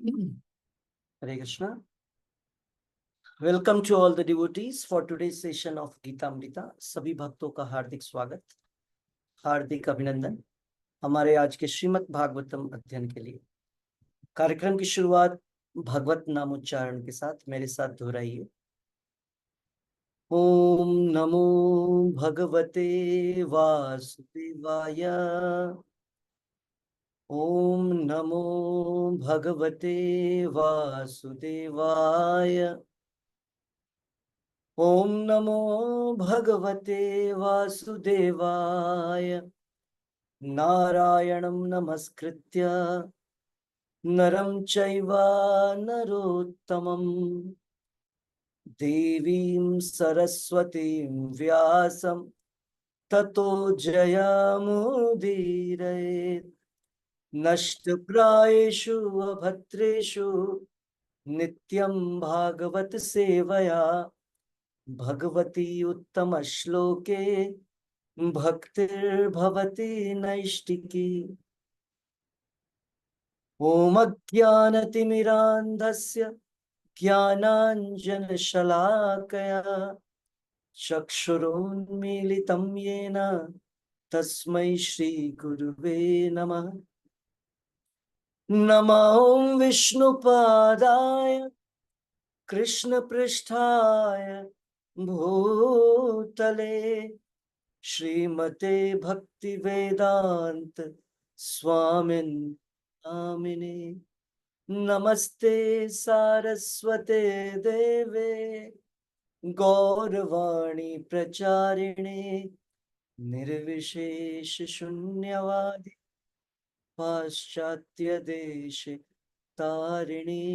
Hare Krishna. Welcome to all the devotees for today's session of Gita Amrita. सभी भक्तों का हार्दिक स्वागत, हार्दिक अभिनंदन हमारे आज के श्रीमद् भागवतम अध्ययन के लिए। कार्यक्रम की शुरुआत भगवत नाम उच्चारण के साथ मेरे साथ दोहराइए। ओम नमो भगवते वासुदेवाय। ओम नमो भगवते वासुदेवाय। ओम नमो भगवते वासुदेवाय। नारायणं नमस्कृत्य नरं चैव नरोत्तमं देवीं सरस्वतीं व्यासं ततो जयमुदीरयेत्। नष्टप्रायेषु अभद्रेषु नित्यं भागवत सेवया भगवती उत्तम श्लोके भक्तिर्भवति नैष्टिकी। ओम अज्ञानतिमिरान्धस्य ज्ञानाञ्जनशलाकया चक्षुरुन्मीलितं येन तस्मै श्रीगुरुवे नमः। नमो विष्णुपादाय कृष्णपृष्ठाय भूतले श्रीमते भक्तिवेदांत स्वामिन् नामिने। नमस्ते सारस्वते देवे गौरवाणी प्रचारिणे निर्विशेष शून्यवादी पाश्चात्य देश तारिणी।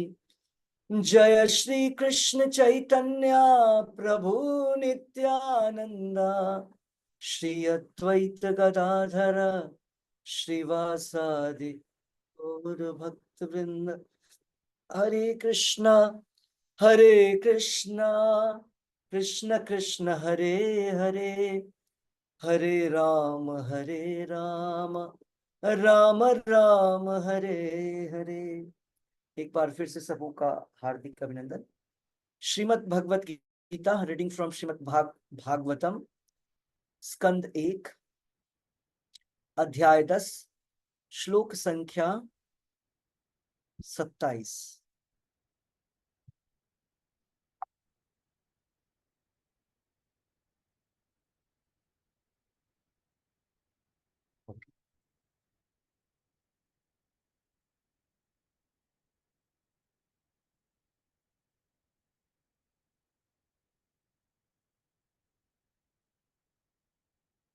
जय श्री कृष्ण चैतन्य प्रभु नित्यानंदा श्री अद्वैत गदाधर श्रीवासादि गौर भक्त वृंद। हरे कृष्णा कृष्ण कृष्ण हरे हरे, हरे राम राम राम हरे हरे। एक बार फिर से सबों का हार्दिक अभिनंदन। श्रीमद् भगवत गीता रीडिंग फ्रॉम श्रीमद् भागवतम स्कंद 1 अध्याय 10 श्लोक संख्या 27।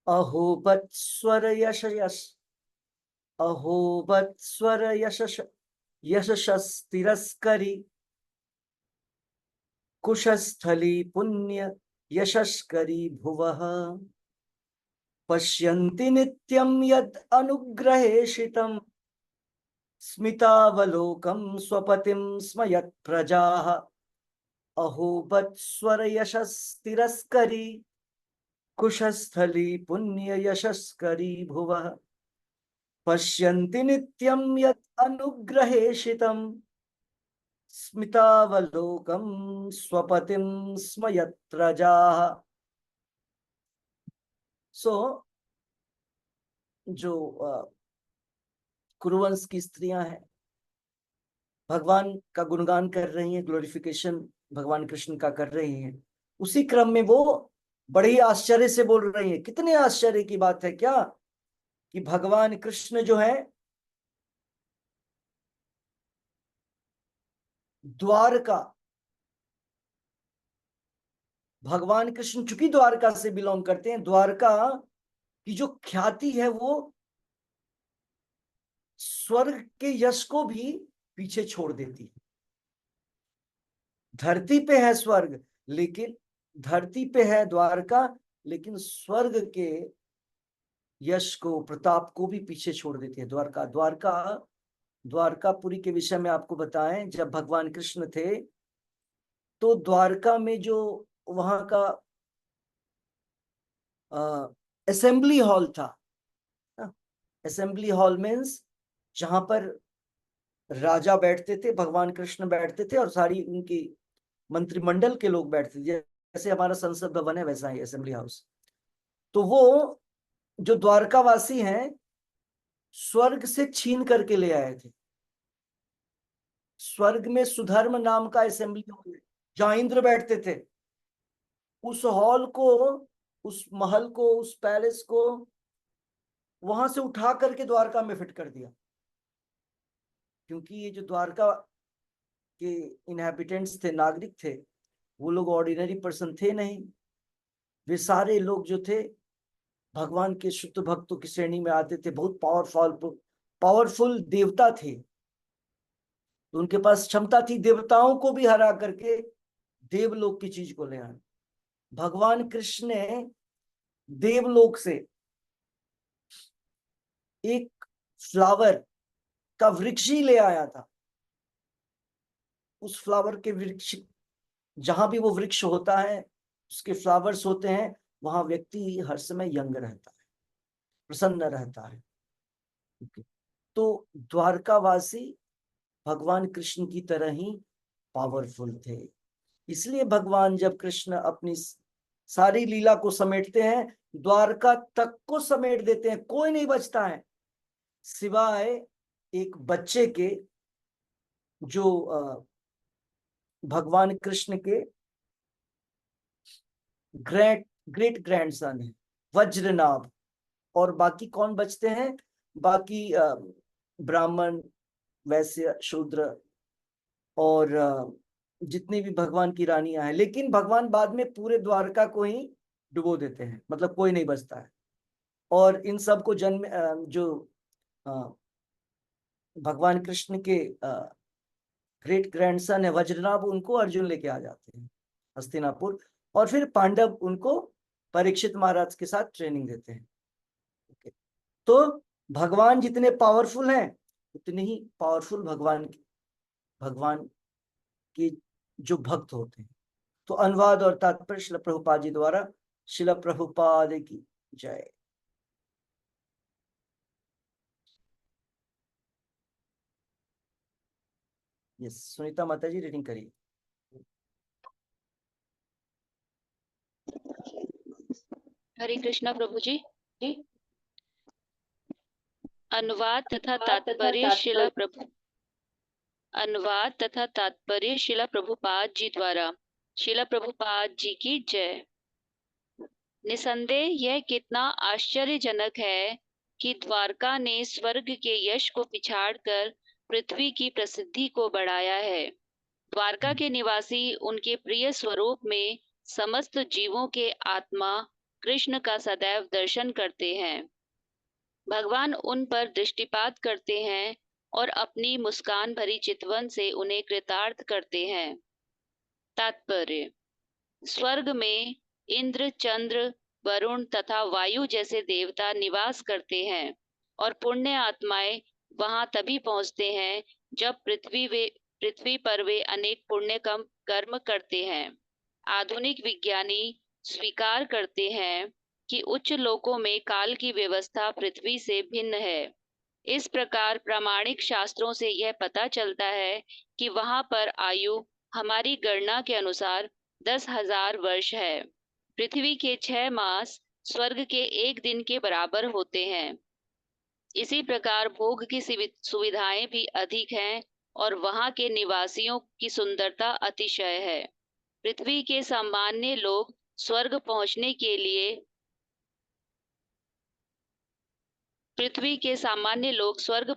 अहो बत्स्वर यशस्तिरस्करी कुशस्थली पुण्य यशस्करी भुवः। पश्यन्ति नित्यं यद् अनुग्रहेषितं स्मितावलोकं स्वपतिं स्मयत् प्रजाः। अहो बत्स्वर यशस्तिरस्करी कुशस्थली पुण्य यशस्करी भुवः। पश्यन्ति नित्यं यत् अनुग्रहेषितं स्मितावलोकं स्वपतिं स्मयत् प्रजाः। सो जो कुरुवंश की स्त्रियां हैं भगवान का गुणगान कर रही हैं, ग्लोरिफिकेशन भगवान कृष्ण का कर रही हैं। उसी क्रम में वो बड़े ही आश्चर्य से बोल रही हैं। कितने आश्चर्य की बात है क्या कि भगवान कृष्ण जो है द्वारका, भगवान कृष्ण चूंकि द्वारका से बिलोंग करते हैं, द्वारका की जो ख्याति है वो स्वर्ग के यश को भी पीछे छोड़ देती है। धरती पे है स्वर्ग, लेकिन धरती पे है द्वारका, लेकिन स्वर्ग के यश को, प्रताप को भी पीछे छोड़ देती है द्वारका। द्वारकापुरी के विषय में आपको बताएं, जब भगवान कृष्ण थे तो द्वारका में जो वहां का असेंबली हॉल था, असेंबली हॉल मीन्स जहां पर राजा बैठते थे, भगवान कृष्ण बैठते थे और सारी उनकी मंत्रिमंडल के लोग बैठते थे, जैसे हमारा संसद भवन है वैसा ही असेंबली हाउस। तो वो जो द्वारकावासी हैं स्वर्ग से छीन करके ले आए थे। स्वर्ग में सुधर्म नाम का असेंबली हॉल है जहां इंद्र बैठते थे। उस हॉल को, उस महल को, उस पैलेस को वहां से उठा करके द्वारका में फिट कर दिया, क्योंकि ये जो द्वारका के इनहेबिटेंट्स थे, नागरिक थे, वो लोग ऑर्डिनरी पर्सन थे नहीं। वे सारे लोग जो थे भगवान के शुद्ध भक्तों की श्रेणी में आते थे, बहुत पावरफुल पावरफुल देवता थे। तो उनके पास क्षमता थी देवताओं को भी हरा करके देवलोक की चीज को ले आना। भगवान कृष्ण ने देवलोक से एक फ्लावर का वृक्ष ही ले आया था। उस फ्लावर के वृक्ष, जहां भी वो वृक्ष होता है, उसके फ्लावर्स होते हैं, वहां व्यक्ति हर समय यंग रहता है, प्रसन्न रहता है। तो द्वारकावासी भगवान कृष्ण की तरह ही पावरफुल थे। इसलिए भगवान जब कृष्ण अपनी सारी लीला को समेटते हैं, द्वारका तक को समेट देते हैं, कोई नहीं बचता है सिवाय एक बच्चे के, जो भगवान कृष्ण के ग्रेट ग्रेट ग्रैंडसन है, वज्रनाभ। और बाकी कौन बचते हैं? बाकी ब्राह्मण, वैश्य, शूद्र और जितनी भी भगवान की रानियां हैं। लेकिन भगवान बाद में पूरे द्वारका को ही डुबो देते हैं, मतलब कोई नहीं बचता है। और इन सब को जन्म जो भगवान कृष्ण के ग्रेट ग्रैंडसन है वज्रनाभ, उनको अर्जुन लेके आ जाते हैं हस्तिनापुर। और फिर पांडव उनको परीक्षित महाराज के साथ ट्रेनिंग देते हैं। तो भगवान जितने पावरफुल हैं उतने ही पावरफुल भगवान के जो भक्त होते हैं। तो अनुवाद और तात्पर्य शिला प्रभुपाद जी द्वारा। शिला प्रभुपाद की जय। यस, सुनीता माता जी रीडिंग करिए। हरे कृष्णा प्रभु जी। अनुवाद तथा तात्पर्य शिला प्रभुपाद जी द्वारा। शिला प्रभुपाद जी की जय। निसंदेह यह कितना आश्चर्यजनक है कि द्वारका ने स्वर्ग के यश को पिछाड़कर पृथ्वी की प्रसिद्धि को बढ़ाया है। द्वारका के निवासी उनके प्रिय स्वरूप में समस्त जीवों के आत्मा कृष्ण का सदैव दर्शन करते हैं। भगवान उन पर दृष्टिपात करते हैं और अपनी मुस्कान भरी चितवन से उन्हें कृतार्थ करते हैं। तात्पर्य: स्वर्ग में इंद्र, चंद्र, वरुण तथा वायु जैसे देवता निवास करते हैं और पुण्य आत्माएं वहां तभी पहुंचते हैं जब पृथ्वी पर वे अनेक पुण्य कर्म करते हैं। आधुनिक विज्ञानी स्वीकार करते हैं कि उच्च लोकों में काल की व्यवस्था पृथ्वी से भिन्न है। इस प्रकार प्रामाणिक शास्त्रों से यह पता चलता है कि वहां पर आयु हमारी गणना के अनुसार 10,000 वर्ष है। पृथ्वी के 6 मास स्वर्ग के 1 दिन के बराबर होते हैं। इसी प्रकार भोग की सुविधाएं भी अधिक हैं और वहां के निवासियों की सुंदरता अतिशय है। पृथ्वी के सामान्य लोग स्वर्ग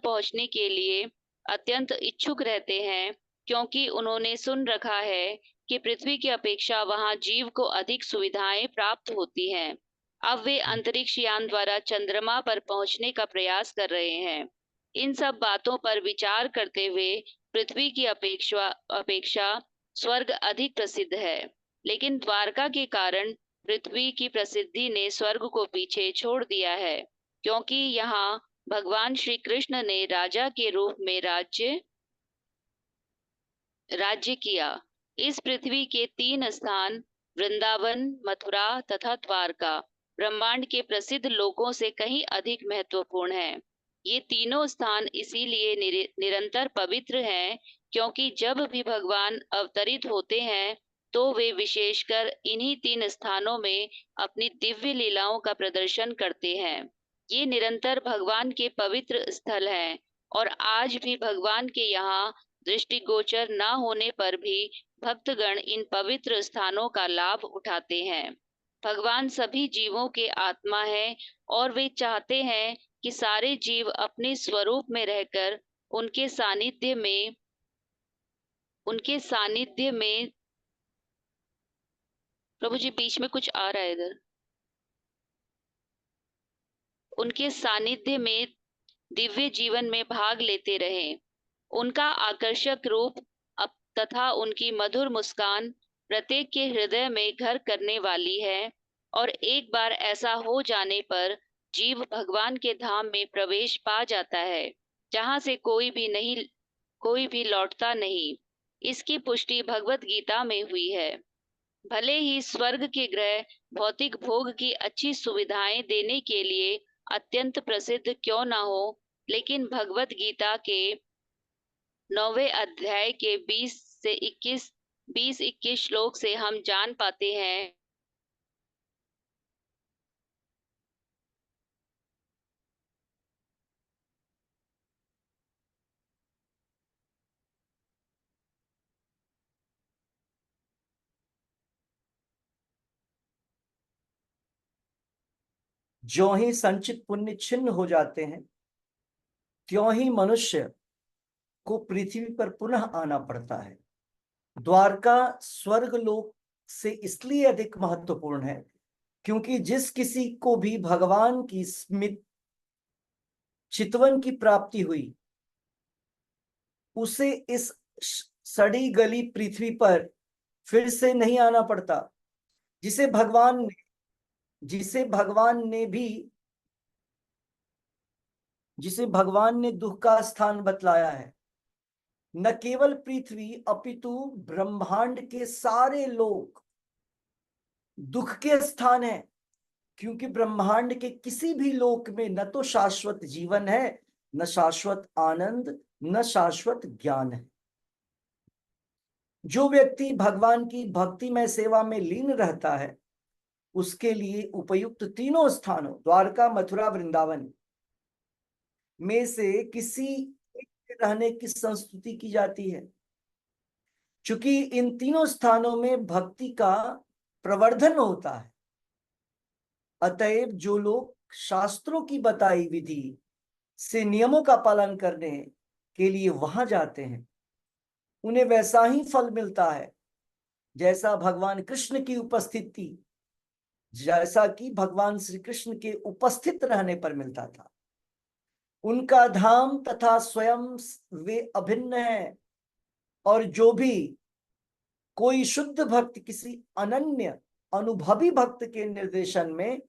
पहुंचने के लिए अत्यंत इच्छुक रहते हैं, क्योंकि उन्होंने सुन रखा है कि पृथ्वी की अपेक्षा वहां जीव को अधिक सुविधाएं प्राप्त होती हैं। अब वे अंतरिक्ष यान द्वारा चंद्रमा पर पहुंचने का प्रयास कर रहे हैं। इन सब बातों पर विचार करते हुए पृथ्वी की अपेक्षा स्वर्ग अधिक प्रसिद्ध है। लेकिन द्वारका के कारण पृथ्वी की प्रसिद्धि ने स्वर्ग को पीछे छोड़ दिया है, क्योंकि यहाँ भगवान श्री कृष्ण ने राजा के रूप में राज्य किया। इस पृथ्वी के 3 स्थान वृंदावन, मथुरा तथा द्वारका ब्रह्मांड के प्रसिद्ध लोकों से कहीं अधिक महत्वपूर्ण हैं। ये तीनों स्थान इसीलिए निरंतर पवित्र हैं, क्योंकि जब भी भगवान अवतरित होते हैं तो वे विशेषकर इन्हीं तीन स्थानों में अपनी दिव्य लीलाओं का प्रदर्शन करते हैं। ये निरंतर भगवान के पवित्र स्थल हैं और आज भी भगवान के यहाँ दृष्टिगोचर न होने पर भी भक्तगण इन पवित्र स्थानों का लाभ उठाते हैं। भगवान सभी जीवों के आत्मा है और वे चाहते हैं कि सारे जीव अपने स्वरूप में रहकर उनके सानिध्य में प्रभु जी, बीच में कुछ आ रहा है इधर, उनके सानिध्य में दिव्य जीवन में भाग लेते रहें। उनका आकर्षक रूप तथा उनकी मधुर मुस्कान प्रत्येक के हृदय में घर करने वाली है और एक बार ऐसा हो जाने पर जीव भगवान के धाम में प्रवेश पा जाता है, जहाँ से कोई भी लौटता नहीं। इसकी पुष्टि भगवत गीता में हुई है। भले ही स्वर्ग के ग्रह भौतिक भोग की अच्छी सुविधाएं देने के लिए अत्यंत प्रसिद्ध क्यों न हो, लेकिन भगवत गीता के 9वें अध्याय के 20 से 21 श्लोक से हम जान पाते हैं ज्यों ही संचित पुण्य छिन्न हो जाते हैं, त्यों ही मनुष्य को पृथ्वी पर पुनः आना पड़ता है। द्वारका स्वर्ग लोक से इसलिए अधिक महत्वपूर्ण है क्योंकि जिस किसी को भी भगवान की स्मित चितवन की प्राप्ति हुई, उसे इस सड़ी गली पृथ्वी पर फिर से नहीं आना पड़ता। जिसे भगवान ने दुख का स्थान बतलाया है। न केवल पृथ्वी अपितु ब्रह्मांड के सारे लोक दुख के स्थान है, क्योंकि ब्रह्मांड के किसी भी लोक में न तो शाश्वत जीवन है, न शाश्वत आनंद, न शाश्वत ज्ञान है। जो व्यक्ति भगवान की भक्तिमय सेवा में लीन रहता है, उसके लिए उपयुक्त तीनों स्थानों द्वारका, मथुरा, वृंदावन में से किसी एक में रहने की संस्तुति की जाती है। चूंकि इन तीनों स्थानों में भक्ति का प्रवर्धन होता है, अतएव जो लोग शास्त्रों की बताई विधि से नियमों का पालन करने के लिए वहां जाते हैं, उन्हें वैसा ही फल मिलता है जैसा कि भगवान श्री कृष्ण के उपस्थित रहने पर मिलता था। उनका धाम तथा स्वयं वे अभिन्न है और जो भी कोई शुद्ध भक्त किसी अनन्य अनुभवी भक्त के निर्देशन में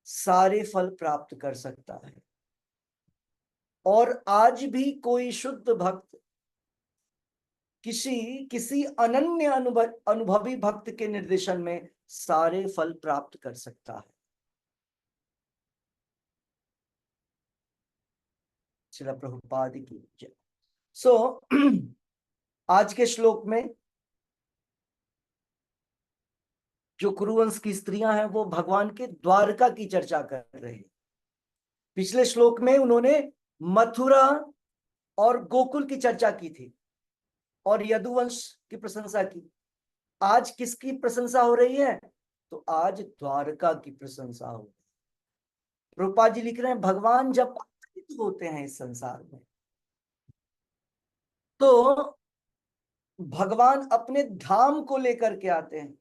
सारे फल प्राप्त कर सकता है। और आज भी कोई शुद्ध भक्त किसी अनन्य अनुभवी भक्त के निर्देशन में सारे फल प्राप्त कर सकता है। श्रील प्रभुपाद की जय। आज के श्लोक में जो कुरुवंश की स्त्रियां हैं वो भगवान के द्वारका की चर्चा कर रहे हैं। पिछले श्लोक में उन्होंने मथुरा और गोकुल की चर्चा की थी और यदुवंश की प्रशंसा की। आज किसकी प्रशंसा हो रही है? तो आज द्वारका की प्रशंसा हो रही है। प्रभुपाद जी लिख रहे हैं, भगवान जब अवतरित होते हैं इस संसार में तो भगवान अपने धाम को लेकर के आते हैं।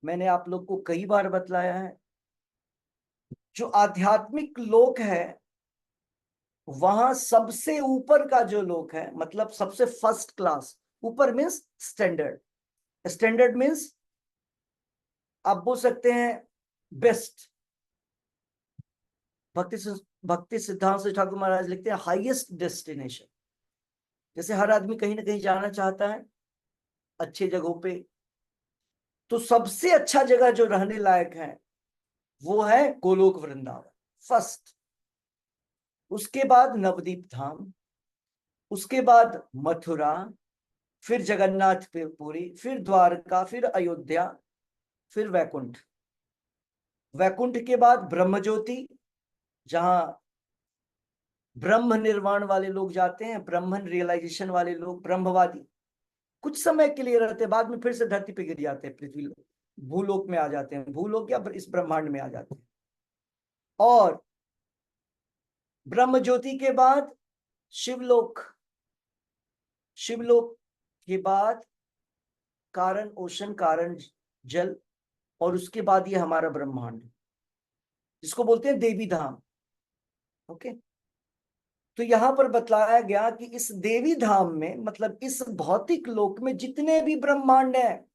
मैंने आप लोग को कई बार बतलाया है, जो आध्यात्मिक लोक है वहां सबसे ऊपर का जो लोक है, मतलब सबसे फर्स्ट क्लास, ऊपर मीन्स स्टैंडर्ड मीन्स आप बोल सकते हैं बेस्ट। भक्ति सिद्धांत से ठाकुर महाराज लिखते हैं हाईएस्ट डेस्टिनेशन। जैसे हर आदमी कहीं ना कहीं जाना चाहता है अच्छे जगहों पे, तो सबसे अच्छा जगह जो रहने लायक है वो है गोलोक वृंदावन फर्स्ट। उसके बाद नवदीप धाम, उसके बाद मथुरा, फिर जगन्नाथपुरी, फिर द्वारका, फिर अयोध्या, फिर वैकुंठ। वैकुंठ के बाद ब्रह्म ज्योति, जहां ब्रह्म निर्वाण वाले लोग जाते हैं, ब्रह्मन रियलाइजेशन वाले लोग, ब्रह्मवादी कुछ समय के लिए रहते हैं, बाद में फिर से धरती पे गिर जाते हैं, पृथ्वी भूलोक में आ जाते हैं, भूलोक या इस ब्रह्मांड में आ जाते हैं। और ब्रह्म ज्योति के बाद शिवलोक, शिवलोक के बाद कारण ओशन, कारण जल, और उसके बाद ये हमारा ब्रह्मांड, जिसको बोलते हैं देवी धाम। ओके, तो यहां पर बतलाया गया कि इस देवी धाम में, मतलब इस भौतिक लोक में जितने भी ब्रह्मांड हैं,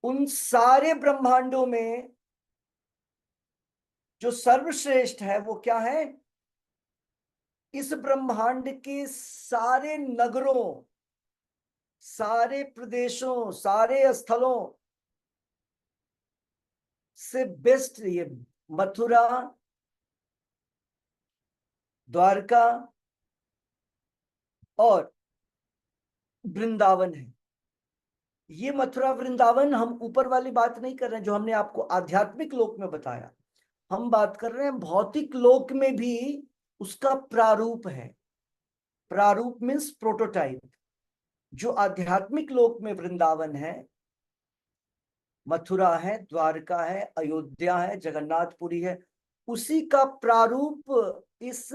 उन सारे ब्रह्मांडों में जो सर्वश्रेष्ठ है वो क्या है? इस ब्रह्मांड के सारे नगरों, सारे प्रदेशों, सारे स्थलों से बेस्ट ये मथुरा, द्वारका और वृंदावन है। ये मथुरा वृंदावन हम ऊपर वाली बात नहीं कर रहे हैं जो हमने आपको आध्यात्मिक लोक में बताया, हम बात कर रहे हैं भौतिक लोक में भी उसका प्रारूप है। प्रारूप मीन्स प्रोटोटाइप। जो आध्यात्मिक लोक में वृंदावन है, मथुरा है, द्वारका है, अयोध्या है, जगन्नाथपुरी है, उसी का प्रारूप इस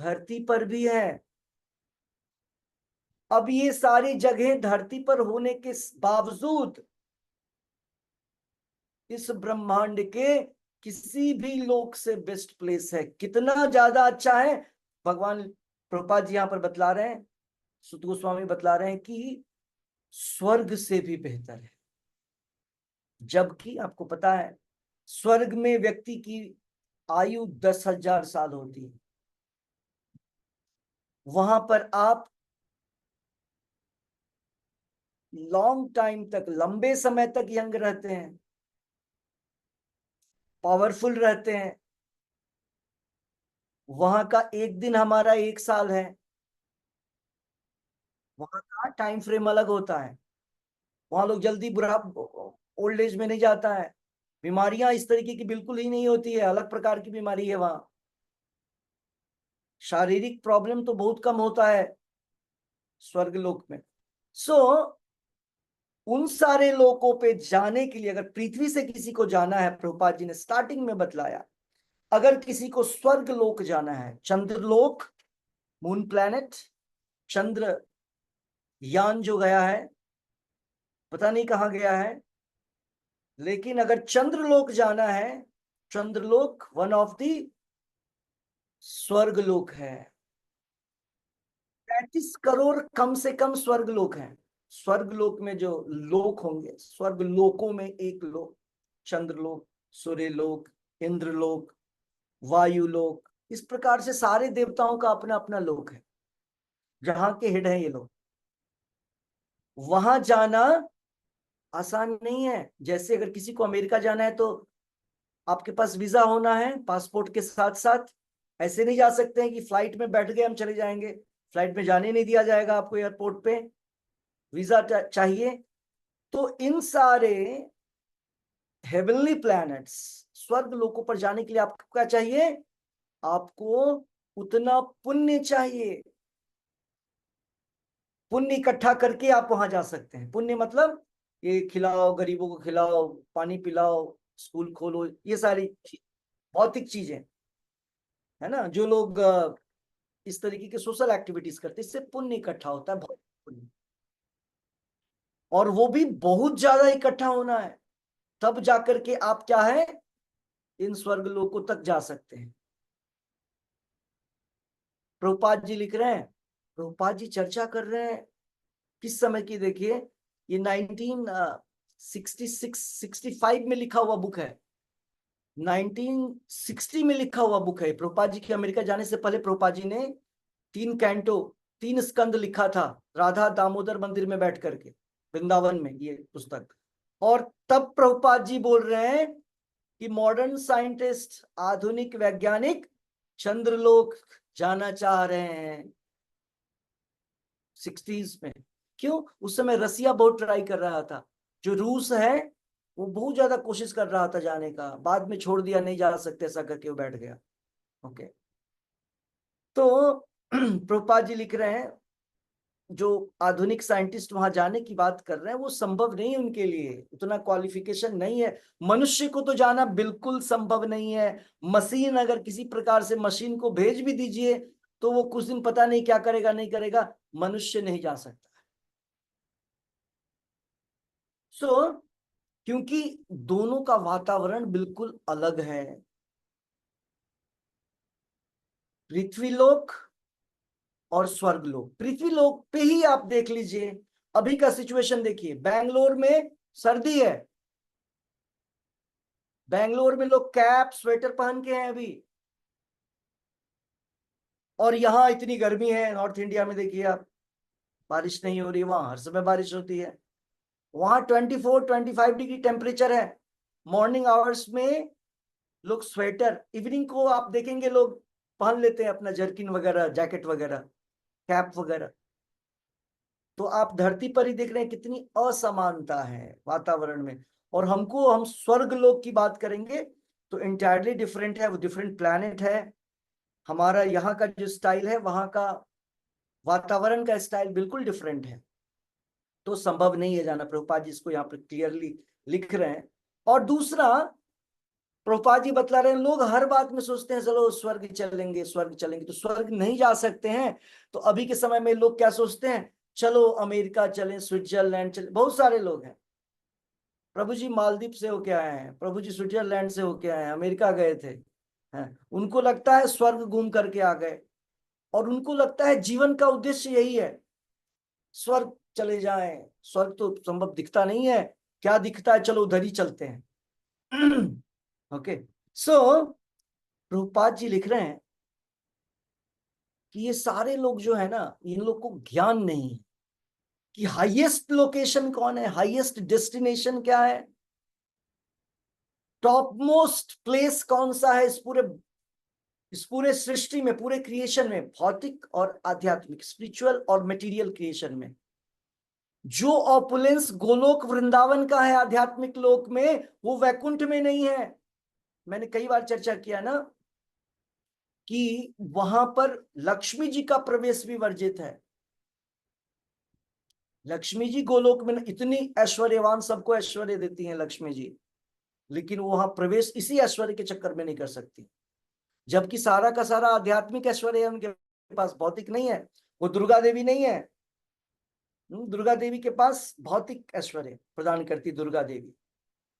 धरती पर भी है। अब ये सारी जगह धरती पर होने के बावजूद इस ब्रह्मांड के किसी भी लोक से बेस्ट प्लेस है। कितना ज्यादा अच्छा है, भगवान प्रभुपाद जी यहां पर बतला रहे हैं, सुत गोस्वामी बतला रहे हैं कि स्वर्ग से भी बेहतर है। जबकि आपको पता है स्वर्ग में व्यक्ति की आयु 10,000 साल होती है, वहां पर आप लॉन्ग टाइम तक, लंबे समय तक यंग रहते हैं, पावरफुल रहते हैं। वहां का एक दिन हमारा 1 साल है, वहां का टाइम फ्रेम अलग होता है। वहां लोग जल्दी बुढ़ा ओल्ड एज में नहीं जाता है, बीमारियां इस तरीके की बिल्कुल ही नहीं होती है, अलग प्रकार की बीमारी है वहां। शारीरिक प्रॉब्लम तो बहुत कम होता है स्वर्ग लोक में। सो उन सारे लोकों पे जाने के लिए, अगर पृथ्वी से किसी को जाना है, प्रभुपाद जी ने स्टार्टिंग में बतलाया, अगर किसी को स्वर्ग लोक जाना है, चंद्रलोक, मून प्लैनेट, चंद्र यान जो गया है, पता नहीं कहां गया है, लेकिन अगर चंद्रलोक जाना है, चंद्रलोक वन ऑफ द स्वर्ग लोक है। 35 करोड़ कम से कम स्वर्ग लोक हैं। स्वर्ग लोक में जो लोक होंगे, स्वर्ग लोकों में एक लोक चंद्रलोक, सूर्यलोक, इंद्रलोक, वायुलोक, इस प्रकार से सारे देवताओं का अपना अपना लोक है जहां के हेड हैं ये लोग। वहां जाना आसान नहीं है। जैसे अगर किसी को अमेरिका जाना है तो आपके पास वीजा होना है पासपोर्ट के साथ साथ। ऐसे नहीं जा सकते हैं कि फ्लाइट में बैठ गए हम चले जाएंगे, फ्लाइट में जाने नहीं दिया जाएगा आपको, एयरपोर्ट पे वीजा चाहिए। तो इन सारे हेवनली प्लैनेट्स, स्वर्ग लोकों पर जाने के लिए आपको क्या चाहिए? आपको उतना पुण्य चाहिए। पुण्य इकट्ठा करके आप वहां जा सकते हैं। पुण्य मतलब ये खिलाओ, गरीबों को खिलाओ, पानी पिलाओ, स्कूल खोलो, ये सारी भौतिक चीजें है ना, जो लोग इस तरीके के सोशल एक्टिविटीज करते हैं, इससे पुण्य इकट्ठा होता है, भौतिक पुण्य। और वो भी बहुत ज्यादा इकट्ठा होना है, तब जाकर के आप क्या है, इन स्वर्ग लोकों तक जा सकते हैं। प्रभुपाद जी लिख रहे हैं, प्रभुपाद जी चर्चा कर रहे हैं किस समय की, देखिए ये 1966-65 में लिखा हुआ बुक है, 1960 में लिखा हुआ बुक है। प्रभुपाद जी के अमेरिका जाने से पहले प्रभुपाद जी ने 3 कैंटो, 3 स्कंद लिखा था राधा दामोदर मंदिर में बैठ करके, वृंदावन में, ये पुस्तक। और तब प्रभुपाद जी बोल रहे हैं कि मॉडर्न साइंटिस्ट, आधुनिक वैज्ञानिक चंद्रलोक जाना चाह रहे हैं 60s में। क्यों? उस समय रसिया बहुत ट्राई कर रहा था, जो रूस है वो बहुत ज्यादा कोशिश कर रहा था जाने का, बाद में छोड़ दिया, नहीं जा सकते ऐसा करके वो बैठ गया। ओके। तो प्रभुपाद जी लिख रहे हैं जो आधुनिक साइंटिस्ट वहां जाने की बात कर रहे हैं वो संभव नहीं है उनके लिए, उतना क्वालिफिकेशन नहीं है। मनुष्य को तो जाना बिल्कुल संभव नहीं है। मशीन, अगर किसी प्रकार से मशीन को भेज भी दीजिए तो वो कुछ दिन पता नहीं क्या करेगा नहीं करेगा, मनुष्य नहीं जा सकता। सो क्योंकि दोनों का वातावरण बिल्कुल अलग है। पृथ्वीलोक और स्वर्गलोक। पृथ्वीलोक पे ही आप देख लीजिए, अभी का सिचुएशन देखिए, बैंगलोर में सर्दी है, बैंगलोर में लोग कैप स्वेटर पहन के हैं अभी, और यहाँ इतनी गर्मी है। नॉर्थ इंडिया में देखिए आप, बारिश नहीं हो रही, वहां हर समय बारिश होती है। वहां 24-25 डिग्री टेम्परेचर है। मॉर्निंग आवर्स में लोग स्वेटर, इवनिंग को आप देखेंगे लोग पहन लेते हैं अपना जर्किन वगैरह, जैकेट वगैरह, कैप वगैरह। तो आप धरती पर ही देख रहे हैं कितनी असमानता है वातावरण में। और हम स्वर्ग लोक की बात करेंगे तो इंटायरली डिफरेंट है, वो डिफरेंट प्लैनेट है। हमारा यहाँ का जो स्टाइल है, वहां का वातावरण का स्टाइल बिल्कुल डिफरेंट है। तो संभव नहीं है जाना, प्रभुपाद जी इसको यहाँ पर क्लियरली लिख रहे हैं। और दूसरा, प्रभुपाद जी बतला रहे हैं लोग हर बात में सोचते हैं चलो स्वर्ग चलेंगे, स्वर्ग चलेंगे, तो स्वर्ग नहीं जा सकते हैं। तो अभी के समय में लोग क्या सोचते हैं, चलो अमेरिका चलें, स्विट्जरलैंड चलें। बहुत सारे लोग हैं, प्रभु जी मालदीव से होके आए हैं, प्रभु जी स्विट्जरलैंड से होके आए हैं, अमेरिका गए थे, हैं। उनको लगता है स्वर्ग घूम करके आ गए, और उनको लगता है जीवन का उद्देश्य यही है, स्वर्ग चले जाएं। स्वर्ग तो संभव दिखता नहीं है, क्या दिखता है, चलो उधर ही चलते हैं। ओके। सो प्रभुपाद जी लिख रहे हैं कि ये सारे लोग जो है ना, इन लोग को ज्ञान नहीं है कि हाईएस्ट लोकेशन कौन है, हाईएस्ट डेस्टिनेशन क्या है, टॉप मोस्ट प्लेस कौन सा है इस पूरे सृष्टि में, पूरे क्रिएशन में, भौतिक और आध्यात्मिक, स्पिरिचुअल और मटेरियल क्रिएशन में। जो ऑपुलेंस गोलोक वृंदावन का है आध्यात्मिक लोक में, वो वैकुंठ में नहीं है। मैंने कई बार चर्चा किया ना कि वहां पर लक्ष्मी जी का प्रवेश भी वर्जित है। लक्ष्मी जी गोलोक में इतनी ऐश्वर्यवान, सबको ऐश्वर्य देती हैं लक्ष्मी जी, लेकिन वो वहां प्रवेश इसी ऐश्वर्य के चक्कर में नहीं कर सकती। जबकि सारा का सारा आध्यात्मिक ऐश्वर्य है उनके पास, भौतिक नहीं है। वो दुर्गा देवी नहीं है, दुर्गा देवी के पास भौतिक ऐश्वर्य प्रदान करती दुर्गा देवी।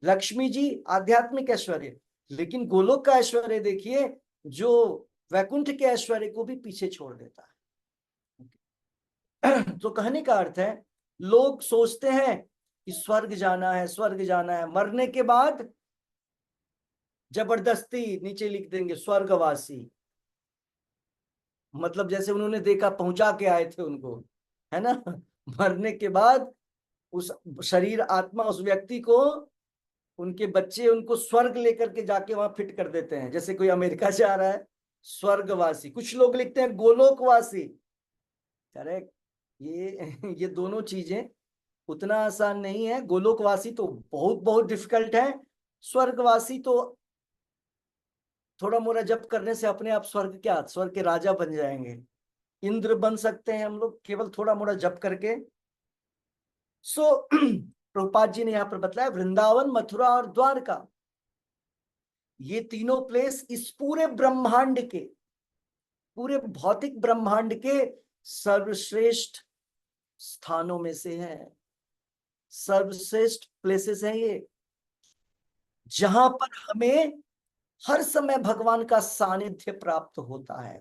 लक्ष्मी जी आध्यात्मिक ऐश्वर्य, लेकिन गोलोक का ऐश्वर्य देखिए जो वैकुंठ के ऐश्वर्य को भी पीछे छोड़ देता है। तो कहने का अर्थ है, लोग सोचते हैं कि स्वर्ग जाना है, स्वर्ग जाना है, मरने के बाद जबरदस्ती नीचे लिख देंगे स्वर्गवासी, मतलब जैसे उन्होंने देखा पहुंचा के आए थे उनको, है ना। मरने के बाद उस शरीर आत्मा उस व्यक्ति को, उनके बच्चे उनको स्वर्ग लेकर के जाके वहां फिट कर देते हैं, जैसे कोई अमेरिका से आ रहा है स्वर्गवासी, कुछ लोग लिखते हैं गोलोकवासी। करेक्ट। ये दोनों चीजें उतना आसान नहीं है। गोलोकवासी तो बहुत बहुत डिफिकल्ट है, स्वर्गवासी तो थोड़ा मोड़ा जप करने से अपने आप स्वर्ग, क्या स्वर्ग के राजा बन जाएंगे, इंद्र बन सकते हैं हम लोग केवल थोड़ा मोड़ा जप करके। सो प्रभुपाद जी ने यहां पर बताया वृंदावन, मथुरा और द्वारका, ये तीनों प्लेस इस पूरे ब्रह्मांड के, पूरे भौतिक ब्रह्मांड के सर्वश्रेष्ठ स्थानों में से है, सर्वश्रेष्ठ प्लेसेस हैं ये, जहां पर हमें हर समय भगवान का सानिध्य प्राप्त होता है,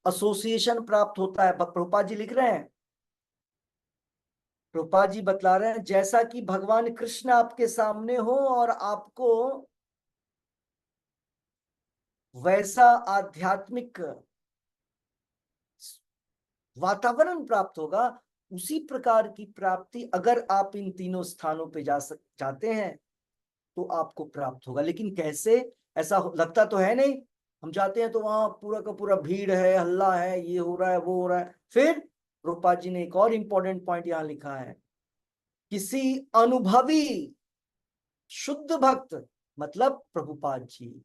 एसोसिएशन प्राप्त होता है। प्रभुपाद जी लिख रहे हैं, प्रभुपाद जी बतला रहे हैं, जैसा कि भगवान कृष्ण आपके सामने हो और आपको वैसा आध्यात्मिक वातावरण प्राप्त होगा, उसी प्रकार की प्राप्ति अगर आप इन तीनों स्थानों पे जाते हैं तो आपको प्राप्त होगा। लेकिन कैसे, ऐसा लगता तो है नहीं हम जाते हैं तो वहां पूरा का पूरा भीड़ है, हल्ला है, ये हो रहा है, वो हो रहा है। फिर रूपा जी ने एक और इंपॉर्टेंट पॉइंट यहाँ लिखा है, किसी अनुभवी शुद्ध भक्त मतलब प्रभुपाद जी,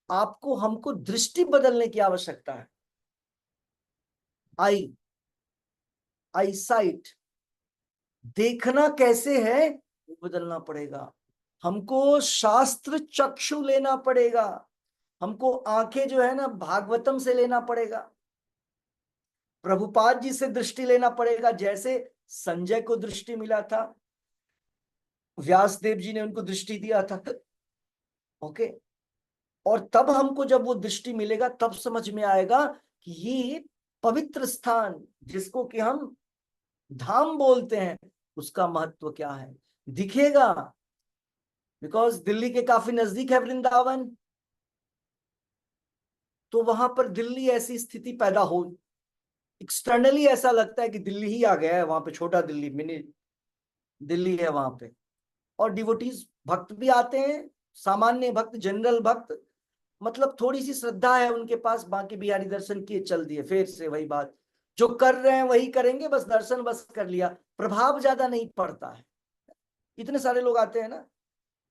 आपको हमको दृष्टि बदलने की आवश्यकता है। आई आई साइट, देखना कैसे है वो बदलना पड़ेगा। हमको शास्त्र चक्षु लेना पड़ेगा, हमको आंखें जो है ना भागवतम से लेना पड़ेगा, प्रभुपाद जी से दृष्टि लेना पड़ेगा। जैसे संजय को दृष्टि मिला था, व्यास देव जी ने उनको दृष्टि दिया था। ओके, और तब हमको जब वो दृष्टि मिलेगा तब समझ में आएगा कि ये पवित्र स्थान जिसको कि हम धाम बोलते हैं उसका महत्व क्या है, दिखेगा। बिकॉज दिल्ली के काफी नजदीक है वृंदावन, तो वहां पर दिल्ली ऐसी स्थिति पैदा हो, एक्सटर्नली ऐसा लगता है कि दिल्ली ही आ गया है, वहां पे छोटा दिल्ली, मिनी दिल्ली है वहां पे। और डिवोटीज भक्त भी आते हैं, सामान्य भक्त, जनरल भक्त, मतलब थोड़ी सी श्रद्धा है उनके पास, बाकी बिहारी दर्शन किए चल दिए, फिर से वही बात, जो कर रहे हैं वही करेंगे, बस दर्शन बस कर लिया, प्रभाव ज्यादा नहीं पड़ता है। इतने सारे लोग आते हैं ना,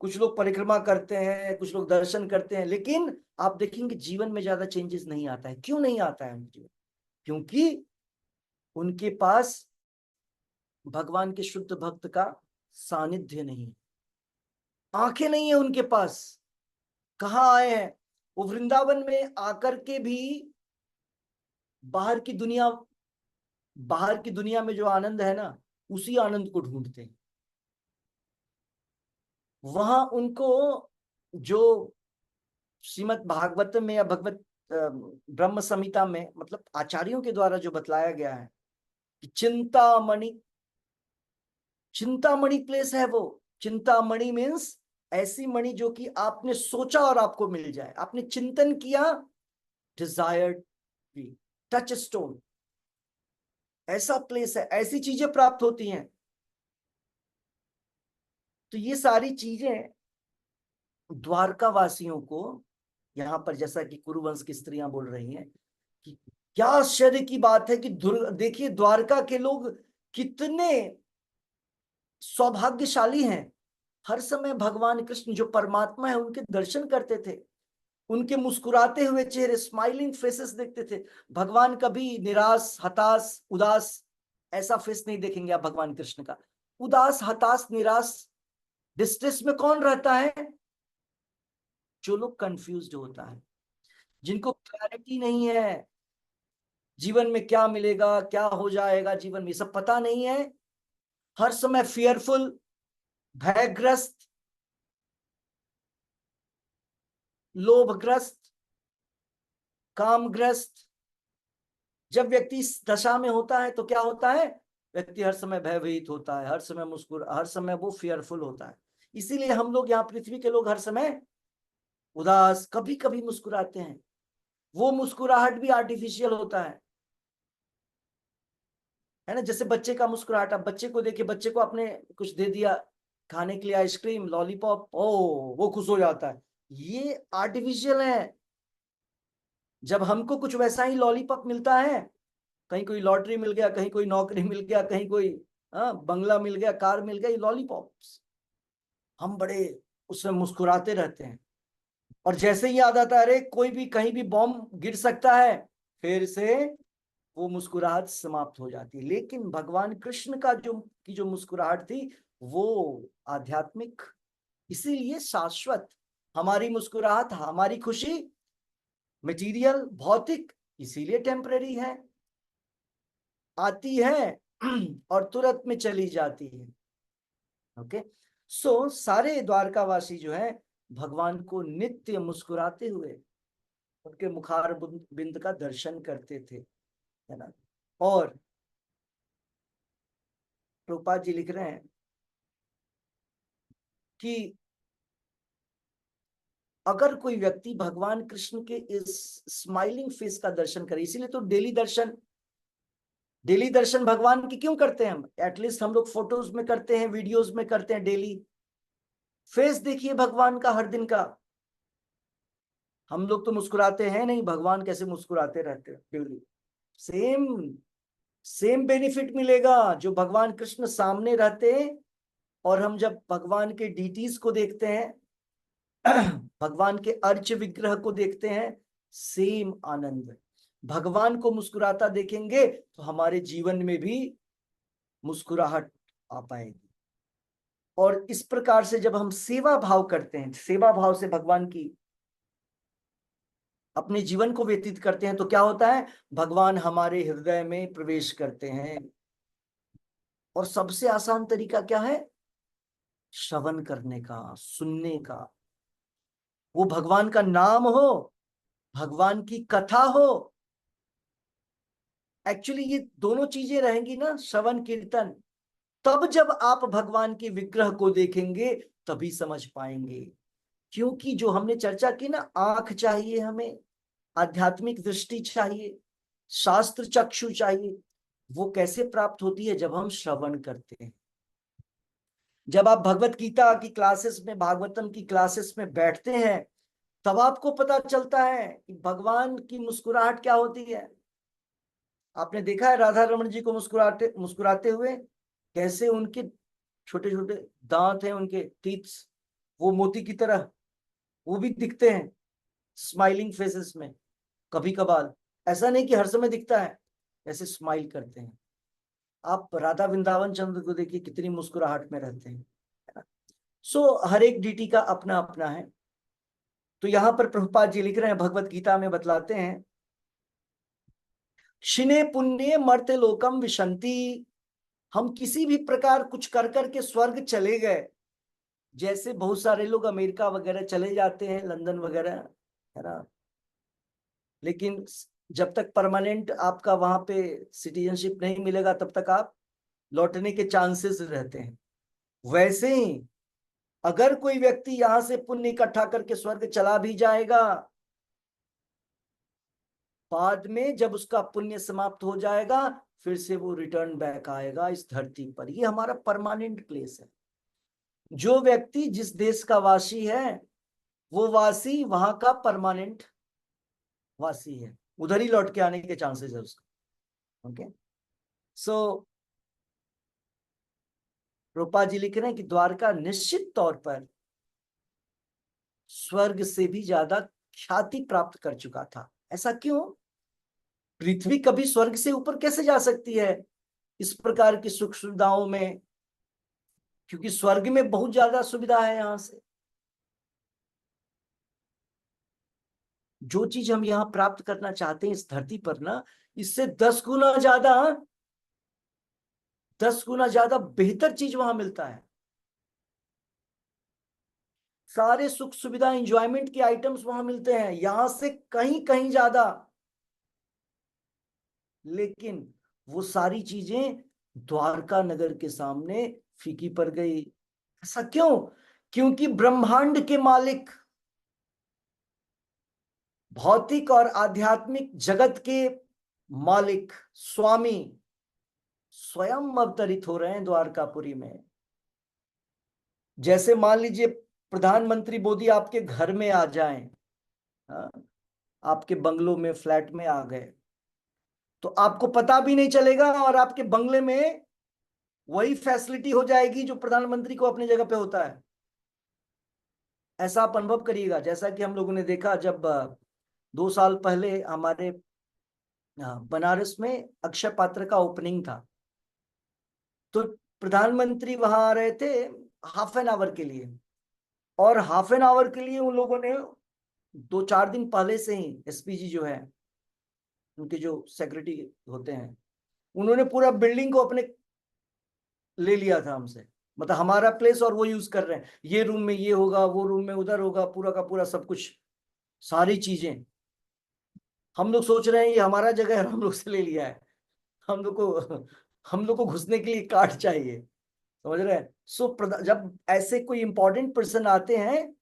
कुछ लोग परिक्रमा करते हैं, कुछ लोग दर्शन करते हैं, लेकिन आप देखेंगे जीवन में ज्यादा चेंजेस नहीं आता है। क्यों नहीं आता है उनके? क्योंकि उनके पास भगवान के शुद्ध भक्त का सानिध्य नहीं, आंखें नहीं है उनके पास। कहाँ आए हैं वो? वृंदावन में आकर के भी बाहर की दुनिया, बाहर की दुनिया में जो आनंद है ना, उसी आनंद को ढूंढते हैं। वहां उनको जो श्रीमद् भागवत में या भगवत ब्रह्म संहिता में, मतलब आचार्यों के द्वारा जो बतलाया गया है कि चिंतामणि, चिंतामणि प्लेस है वो। चिंतामणि मीन्स ऐसी मणि जो कि आपने सोचा और आपको मिल जाए, आपने चिंतन किया, डिजायर्ड भी, टच स्टोन, ऐसा प्लेस है, ऐसी चीजें प्राप्त होती हैं। तो ये सारी चीजें द्वारका वासियों को, यहां पर जैसा कि कुरुवंश की स्त्रियां बोल रही हैं कि क्या आश्चर्य की बात है कि देखिए द्वारका के लोग कितने सौभाग्यशाली हैं, हर समय भगवान कृष्ण जो परमात्मा है उनके दर्शन करते थे, उनके मुस्कुराते हुए चेहरे, स्माइलिंग फेसेस देखते थे। भगवान कभी निराश, हताश, उदास ऐसा फेस नहीं देखेंगे आप भगवान कृष्ण का। उदास, हताश, निराश, डिस्ट्रेस में कौन रहता है? जो लोग कंफ्यूज्ड होता है, जिनको क्लैरिटी नहीं है जीवन में क्या मिलेगा, क्या हो जाएगा जीवन में, सब पता नहीं है, हर समय फियरफुल, भयग्रस्त, लोभग्रस्त, कामग्रस्त। जब व्यक्ति इस दशा में होता है तो क्या होता है? व्यक्ति हर समय भयभीत होता है, हर समय हर समय वो फियरफुल होता है। इसीलिए हम लोग यहाँ पृथ्वी के लोग हर समय उदास, कभी कभी मुस्कुराते हैं, वो मुस्कुराहट भी आर्टिफिशियल होता है ना। जैसे बच्चे का मुस्कुराहट, आप बच्चे को देखिए, बच्चे को आपने कुछ दे दिया खाने के लिए, आइसक्रीम, लॉलीपॉप, ओ वो खुश हो जाता है, ये आर्टिफिशियल है। जब हमको कुछ वैसा ही लॉलीपॉप मिलता है, कहीं कोई लॉटरी मिल गया, कहीं कोई नौकरी मिल गया, कहीं कोई बंगला मिल गया, कार मिल गया, ये लॉलीपॉप्स, हम बड़े उसमें मुस्कुराते रहते हैं। और जैसे ही याद आता है अरे कोई भी कहीं भी बॉम्ब गिर सकता है, फिर से वो मुस्कुराहट समाप्त हो जाती है। लेकिन भगवान कृष्ण का जो मुस्कुराहट थी वो आध्यात्मिक, इसीलिए शाश्वत। हमारी मुस्कुराहट, हमारी खुशी मटेरियल, भौतिक, इसीलिए टेम्परेरी है, आती है और तुरंत में चली जाती है। ओके, सो सारे द्वारकावासी जो है भगवान को नित्य मुस्कुराते हुए उनके मुखार बिंद का दर्शन करते थे, है ना। और प्रभुपाद जी लिख रहे हैं कि अगर कोई व्यक्ति भगवान कृष्ण के इस स्माइलिंग फेस का दर्शन करे, इसीलिए तो डेली दर्शन, डेली दर्शन भगवान की क्यों करते हैं हम? एटलीस्ट हम लोग फोटोज में करते हैं, वीडियोस में करते हैं, डेली फेस देखिए भगवान का हर दिन का, हम लोग तो मुस्कुराते हैं नहीं, भगवान कैसे मुस्कुराते रहते हैं। सेम सेम बेनिफिट मिलेगा जो भगवान कृष्ण सामने रहते हैं और हम जब भगवान के डीटीज को देखते हैं, भगवान के अर्च विग्रह को देखते हैं, सेम आनंद। भगवान को मुस्कुराता देखेंगे तो हमारे जीवन में भी मुस्कुराहट आ पाएगी। और इस प्रकार से जब हम सेवा भाव करते हैं, सेवा भाव से भगवान की अपने जीवन को व्यतीत करते हैं, तो क्या होता है, भगवान हमारे हृदय में प्रवेश करते हैं। और सबसे आसान तरीका क्या है, श्रवण करने का, सुनने का। वो भगवान का नाम हो, भगवान की कथा हो। एक्चुअली ये दोनों चीजें रहेंगी ना, श्रवण कीर्तन, तब जब आप भगवान के विग्रह को देखेंगे तभी समझ पाएंगे। क्योंकि जो हमने चर्चा की ना, आंख चाहिए हमें, आध्यात्मिक दृष्टि चाहिए, शास्त्र चक्षु चाहिए। वो कैसे प्राप्त होती है, जब हम श्रवण करते हैं। जब आप भगवत गीता की क्लासेस में, भागवतम की क्लासेस में बैठते हैं, तब आपको पता चलता है कि भगवान की मुस्कुराहट क्या होती है। आपने देखा है राधा रमन जी को मुस्कुराते मुस्कुराते हुए, कैसे उनके छोटे छोटे दांत हैं, उनके टीथ वो मोती की तरह वो भी दिखते हैं स्माइलिंग फेसेस में। कभी कभार, ऐसा नहीं कि हर समय दिखता है, ऐसे स्माइल करते हैं। आप राधा वृंदावन चंद्र को देखिए, कितनी मुस्कुराहट में रहते हैं, है ना। सो हर एक डीटी का अपना अपना है। तो यहां पर प्रभुपाद जी लिख रहे हैं, भगवत गीता में बतलाते हैं, क्षिणे पुण्य मर्त्य लोकम विशंति। हम किसी भी प्रकार कुछ कर करके स्वर्ग चले गए, जैसे बहुत सारे लोग अमेरिका वगैरह चले जाते हैं, लंदन वगैरह, है ना। लेकिन जब तक परमानेंट आपका वहां पे सिटीजनशिप नहीं मिलेगा, तब तक आप लौटने के चांसेस रहते हैं। वैसे ही अगर कोई व्यक्ति यहां से पुण्य इकट्ठा करके स्वर्ग चला भी जाएगा, बाद में जब उसका पुण्य समाप्त हो जाएगा, फिर से वो रिटर्न बैक आएगा इस धरती पर। ये हमारा परमानेंट प्लेस है। जो व्यक्ति जिस देश का वासी है, वो वासी वहां का परमानेंट वासी है, उधर ही लौट के आने के चांसेस है उसका। ओके, सो रूपा जी लिख रहे हैं कि द्वारका निश्चित तौर पर स्वर्ग से भी ज्यादा ख्याति प्राप्त कर चुका था। ऐसा क्यों, पृथ्वी कभी स्वर्ग से ऊपर कैसे जा सकती है इस प्रकार की सुख सुविधाओं में? क्योंकि स्वर्ग में बहुत ज्यादा सुविधा है। यहां से जो चीज हम यहां प्राप्त करना चाहते हैं इस धरती पर ना, इससे 10 गुना ज्यादा, 10 गुना ज्यादा बेहतर चीज वहां मिलता है। सारे सुख सुविधा इंजॉयमेंट के आइटम्स वहां मिलते हैं, यहां से कहीं कहीं ज्यादा। लेकिन वो सारी चीजें द्वारका नगर के सामने फीकी पड़ गई। ऐसा क्यों? क्योंकि ब्रह्मांड के मालिक, भौतिक और आध्यात्मिक जगत के मालिक, स्वामी स्वयं अवतरित हो रहे हैं द्वारकापुरी में। जैसे मान लीजिए प्रधानमंत्री मोदी आपके घर में आ जाएं, हाँ, आपके बंगलों में, फ्लैट में आ गए, तो आपको पता भी नहीं चलेगा और आपके बंगले में वही फैसिलिटी हो जाएगी जो प्रधानमंत्री को अपनी जगह पे होता है। ऐसा आप अनुभव करिएगा, जैसा कि हम लोगों ने देखा जब 2 साल पहले हमारे बनारस में अक्षय पात्र का ओपनिंग था, तो प्रधानमंत्री वहां आ रहे थे हाफ एन आवर के लिए। और हाफ एन आवर के लिए उन लोगों ने 2-4 दिन पहले से ही, एसपीजी जो है, उनके जो सेक्रेटरी होते हैं, उन्होंने पूरा बिल्डिंग को अपने ले लिया था हमसे। मतलब हमारा प्लेस और वो यूज कर रहे हैं, ये रूम में ये होगा, वो रूम में उधर होगा, पूरा का पूरा सब कुछ, सारी चीजें। हम लोग सोच रहे हैं ये हमारा जगह है, हम लोग से ले लिया है। हम लोग को घुसने के लिए कार्ड चाहिए, समझ रहे हैं। सो जब ऐसे कोई इंपॉर्टेंट पर्सन आते हैं,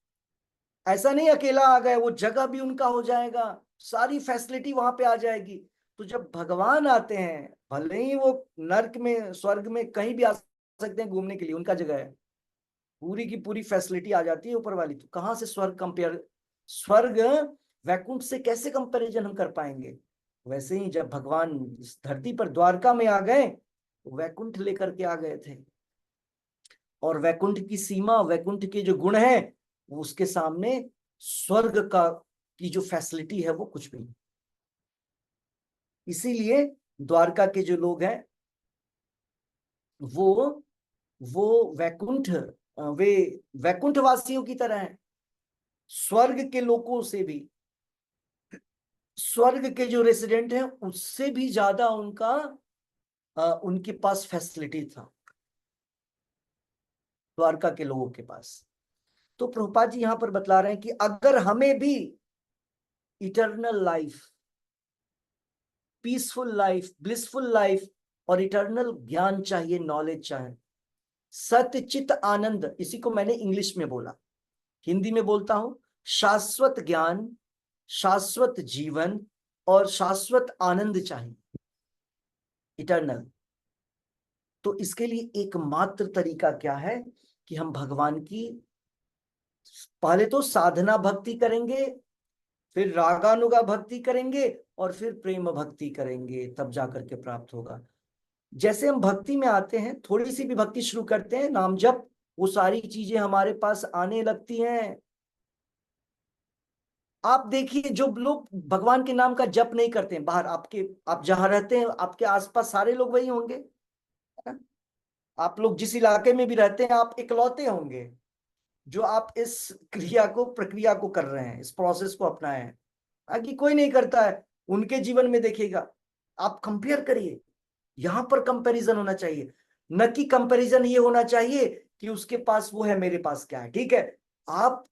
ऐसा नहीं अकेला आ गए, वो जगह भी उनका हो जाएगा, सारी फैसिलिटी वहां पे आ जाएगी। तो जब भगवान आते हैं, भले ही वो नर्क में स्वर्ग में कहीं भी आ सकते हैं घूमने के लिए, उनका जगह है, पूरी की पूरी फैसिलिटी आ जाती है ऊपर वाली। तो कहाँ से स्वर्ग कंपेयर, स्वर्ग वैकुंठ से कैसे कंपैरिजन हम कर पाएंगे? वैसे ही जब भगवान इस धरती पर द्वारका में आ गए तो वैकुंठ लेकर के आ गए थे, और वैकुंठ की सीमा, वैकुंठ के जो गुण है, वो उसके सामने स्वर्ग का की जो फैसिलिटी है वो कुछ भी नहीं। इसीलिए द्वारका के जो लोग हैं वो वो वैकुंठ वे वैकुंठ वासियों की तरह हैं। स्वर्ग के लोगों से भी, स्वर्ग के जो रेसिडेंट हैं उससे भी ज्यादा उनके पास फैसिलिटी था द्वारका के लोगों के पास। तो प्रभुपाद जी यहां पर बतला रहे हैं कि अगर हमें भी eternal life, peaceful life, blissful life और इटर्नल ज्ञान चाहिए, नॉलेज चाहिए, सत्य चित आनंद, इसी को मैंने इंग्लिश में बोला, हिंदी में बोलता हूं, शाश्वत ज्ञान, शाश्वत जीवन और शाश्वत आनंद चाहिए, इटर्नल। तो इसके लिए एकमात्र तरीका क्या है कि हम भगवान की पहले तो साधना भक्ति करेंगे, फिर रागानुगा भक्ति करेंगे और फिर प्रेम भक्ति करेंगे, तब जाकर के प्राप्त होगा। जैसे हम भक्ति में आते हैं, थोड़ी सी भी भक्ति शुरू करते हैं, नाम जप, वो सारी चीजें हमारे पास आने लगती हैं। आप देखिए जो लोग भगवान के नाम का जप नहीं करते हैं, बाहर आपके, आप जहां रहते हैं आपके आसपास सारे लोग वही होंगे, है ना? आप लोग जिस इलाके में भी रहते हैं आप इकलौते होंगे जो आप इस क्रिया को, प्रक्रिया को कर रहे हैं, इस प्रोसेस को अपनाए हैं। बाकी कोई नहीं करता है, उनके जीवन में देखिएगा। आप कंपेयर करिए, यहां पर कंपैरिजन होना चाहिए, न कि कंपैरिजन ये होना चाहिए कि उसके पास वो है मेरे पास क्या है। ठीक है, आप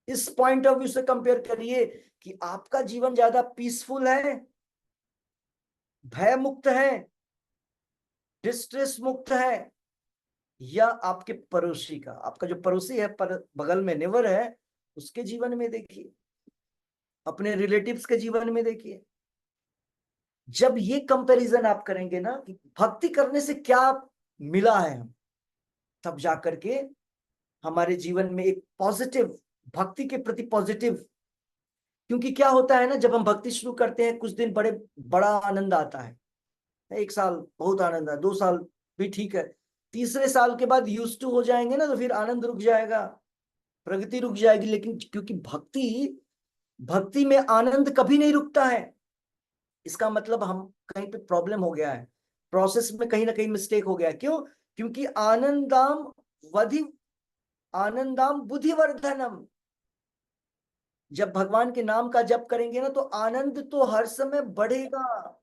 इस पॉइंट ऑफ व्यू से कंपेयर करिए कि आपका जीवन ज्यादा पीसफुल है, भय मुक्त है, डिस्ट्रेस मुक्त है, या आपके पड़ोसी का, आपका जो पड़ोसी है पर बगल में नेवर है, उसके जीवन में देखिए, अपने रिलेटिव्स के जीवन में देखिए। जब ये कंपैरिजन आप करेंगे ना कि भक्ति करने से क्या मिला है हम, तब जाकर के हमारे जीवन में एक पॉजिटिव, भक्ति के प्रति पॉजिटिव, क्योंकि क्या होता है ना, जब हम भक्ति शुरू करते हैं कुछ दिन बड़ा आनंद आता है, 1 साल बहुत आनंद है, 2 साल भी ठीक है, तीसरे साल के बाद यूज टू हो जाएंगे ना, तो फिर आनंद रुक जाएगा, प्रगति रुक जाएगी। लेकिन क्योंकि भक्ति, भक्ति में आनंद कभी नहीं रुकता है, इसका मतलब हम कहीं पे प्रॉब्लम हो गया है, प्रोसेस में कहीं ना कहीं मिस्टेक हो गया है। क्यों? क्योंकि आनंदाम वधि, आनंदाम बुद्धिवर्धनम, जब भगवान के नाम का जप करेंगे ना तो आनंद तो हर समय बढ़ेगा,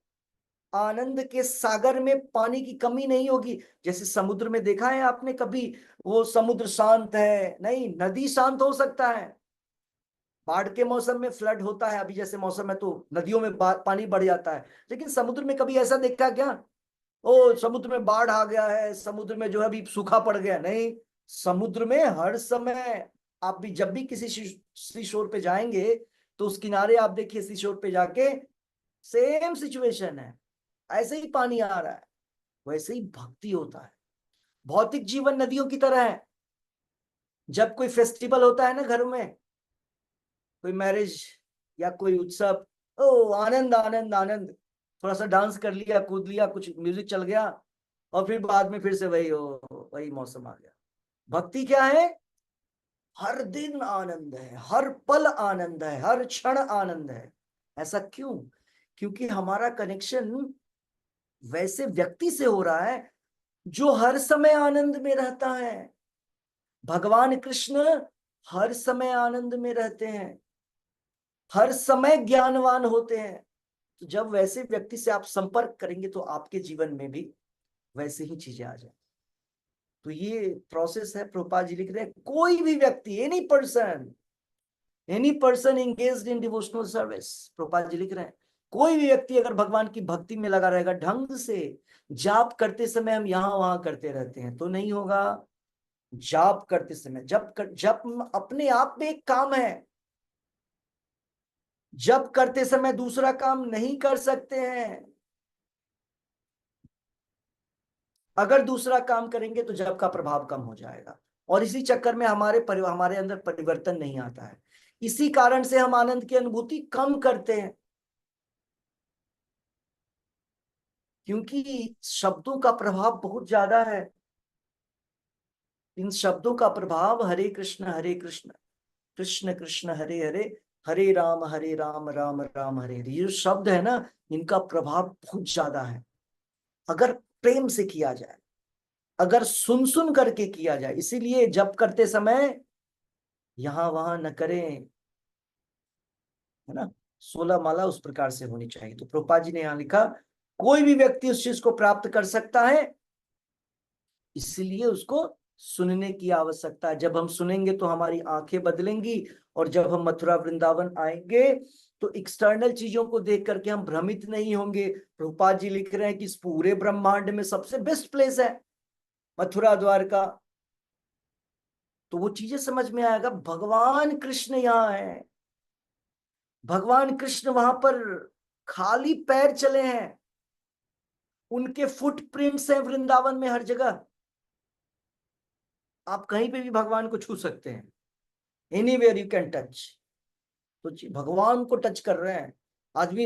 आनंद के सागर में पानी की कमी नहीं होगी। जैसे समुद्र में देखा है आपने कभी, वो समुद्र शांत है नहीं, नदी शांत हो सकता है, बाढ़ के मौसम में फ्लड होता है, अभी जैसे मौसम है तो नदियों में पानी बढ़ जाता है, लेकिन समुद्र में कभी ऐसा देखा क्या, ओ समुद्र में बाढ़ आ गया है, समुद्र में जो है अभी सूखा पड़ गया? नहीं, समुद्र में हर समय, आप भी जब भी किसी सी शोर पे जाएंगे तो उस किनारे आप देखिए, सी शोर पे जाके सेम सिचुएशन है, ऐसे ही पानी आ रहा है। वैसे ही भक्ति होता है, भौतिक जीवन नदियों की तरह है। जब कोई फेस्टिवल होता है ना घर में, कोई मैरिज या कोई उत्सव, ओ आनंद आनंद आनंद, थोड़ा सा डांस कर लिया, कूद लिया, कुछ म्यूजिक चल गया, और फिर बाद में फिर से वही हो, वही मौसम आ गया। भक्ति क्या है? हर दिन आनंद है, हर पल आनंद है, हर क्षण आनंद है। ऐसा क्यों? क्योंकि हमारा कनेक्शन वैसे व्यक्ति से हो रहा है जो हर समय आनंद में रहता है। भगवान कृष्ण हर समय आनंद में रहते हैं, हर समय ज्ञानवान होते हैं। तो जब वैसे व्यक्ति से आप संपर्क करेंगे तो आपके जीवन में भी वैसे ही चीजें आ जाए। तो ये प्रोसेस है, प्रभुपाद जी लिख रहे हैं, कोई भी व्यक्ति, any person engaged in devotional service, Prabhupad ji लिख रहे हैं, कोई भी व्यक्ति अगर भगवान की भक्ति में लगा रहेगा ढंग से, जाप करते समय हम यहां वहां करते रहते हैं तो नहीं होगा। जाप करते समय, जप अपने आप में एक काम है, जप करते समय दूसरा काम नहीं कर सकते हैं। अगर दूसरा काम करेंगे तो जप का प्रभाव कम हो जाएगा, और इसी चक्कर में हमारे अंदर परिवर्तन नहीं आता है। इसी कारण से हम आनंद की अनुभूति कम करते हैं, क्योंकि शब्दों का प्रभाव बहुत ज्यादा है। इन शब्दों का प्रभाव हरे कृष्ण कृष्ण कृष्ण हरे हरे, हरे राम राम राम हरे हरे, ये जो शब्द है ना, इनका प्रभाव बहुत ज्यादा है। अगर प्रेम से किया जाए, अगर सुन सुन करके किया जाए, इसीलिए जप करते समय यहां वहां न करें, है ना। 16 माला उस प्रकार से होनी चाहिए। तो प्रभुपाद जी ने यहां लिखा, कोई भी व्यक्ति उस चीज को प्राप्त कर सकता है, इसलिए उसको सुनने की आवश्यकता है। जब हम सुनेंगे तो हमारी आंखें बदलेंगी, और जब हम मथुरा वृंदावन आएंगे तो एक्सटर्नल चीजों को देख करके हम भ्रमित नहीं होंगे। प्रभुपाद जी लिख रहे हैं कि इस पूरे ब्रह्मांड में सबसे बेस्ट प्लेस है मथुरा द्वारका। तो वो चीजें समझ में आएगा, भगवान कृष्ण यहाँ है, भगवान कृष्ण वहां पर खाली पैर चले हैं, उनके फुटप्रिंट्स हैं वृंदावन में हर जगह। आप कहीं पे भी भगवान को छू सकते हैं, एनीवेयर यू कैन टच। तो भगवान को टच कर रहे हैं। आदमी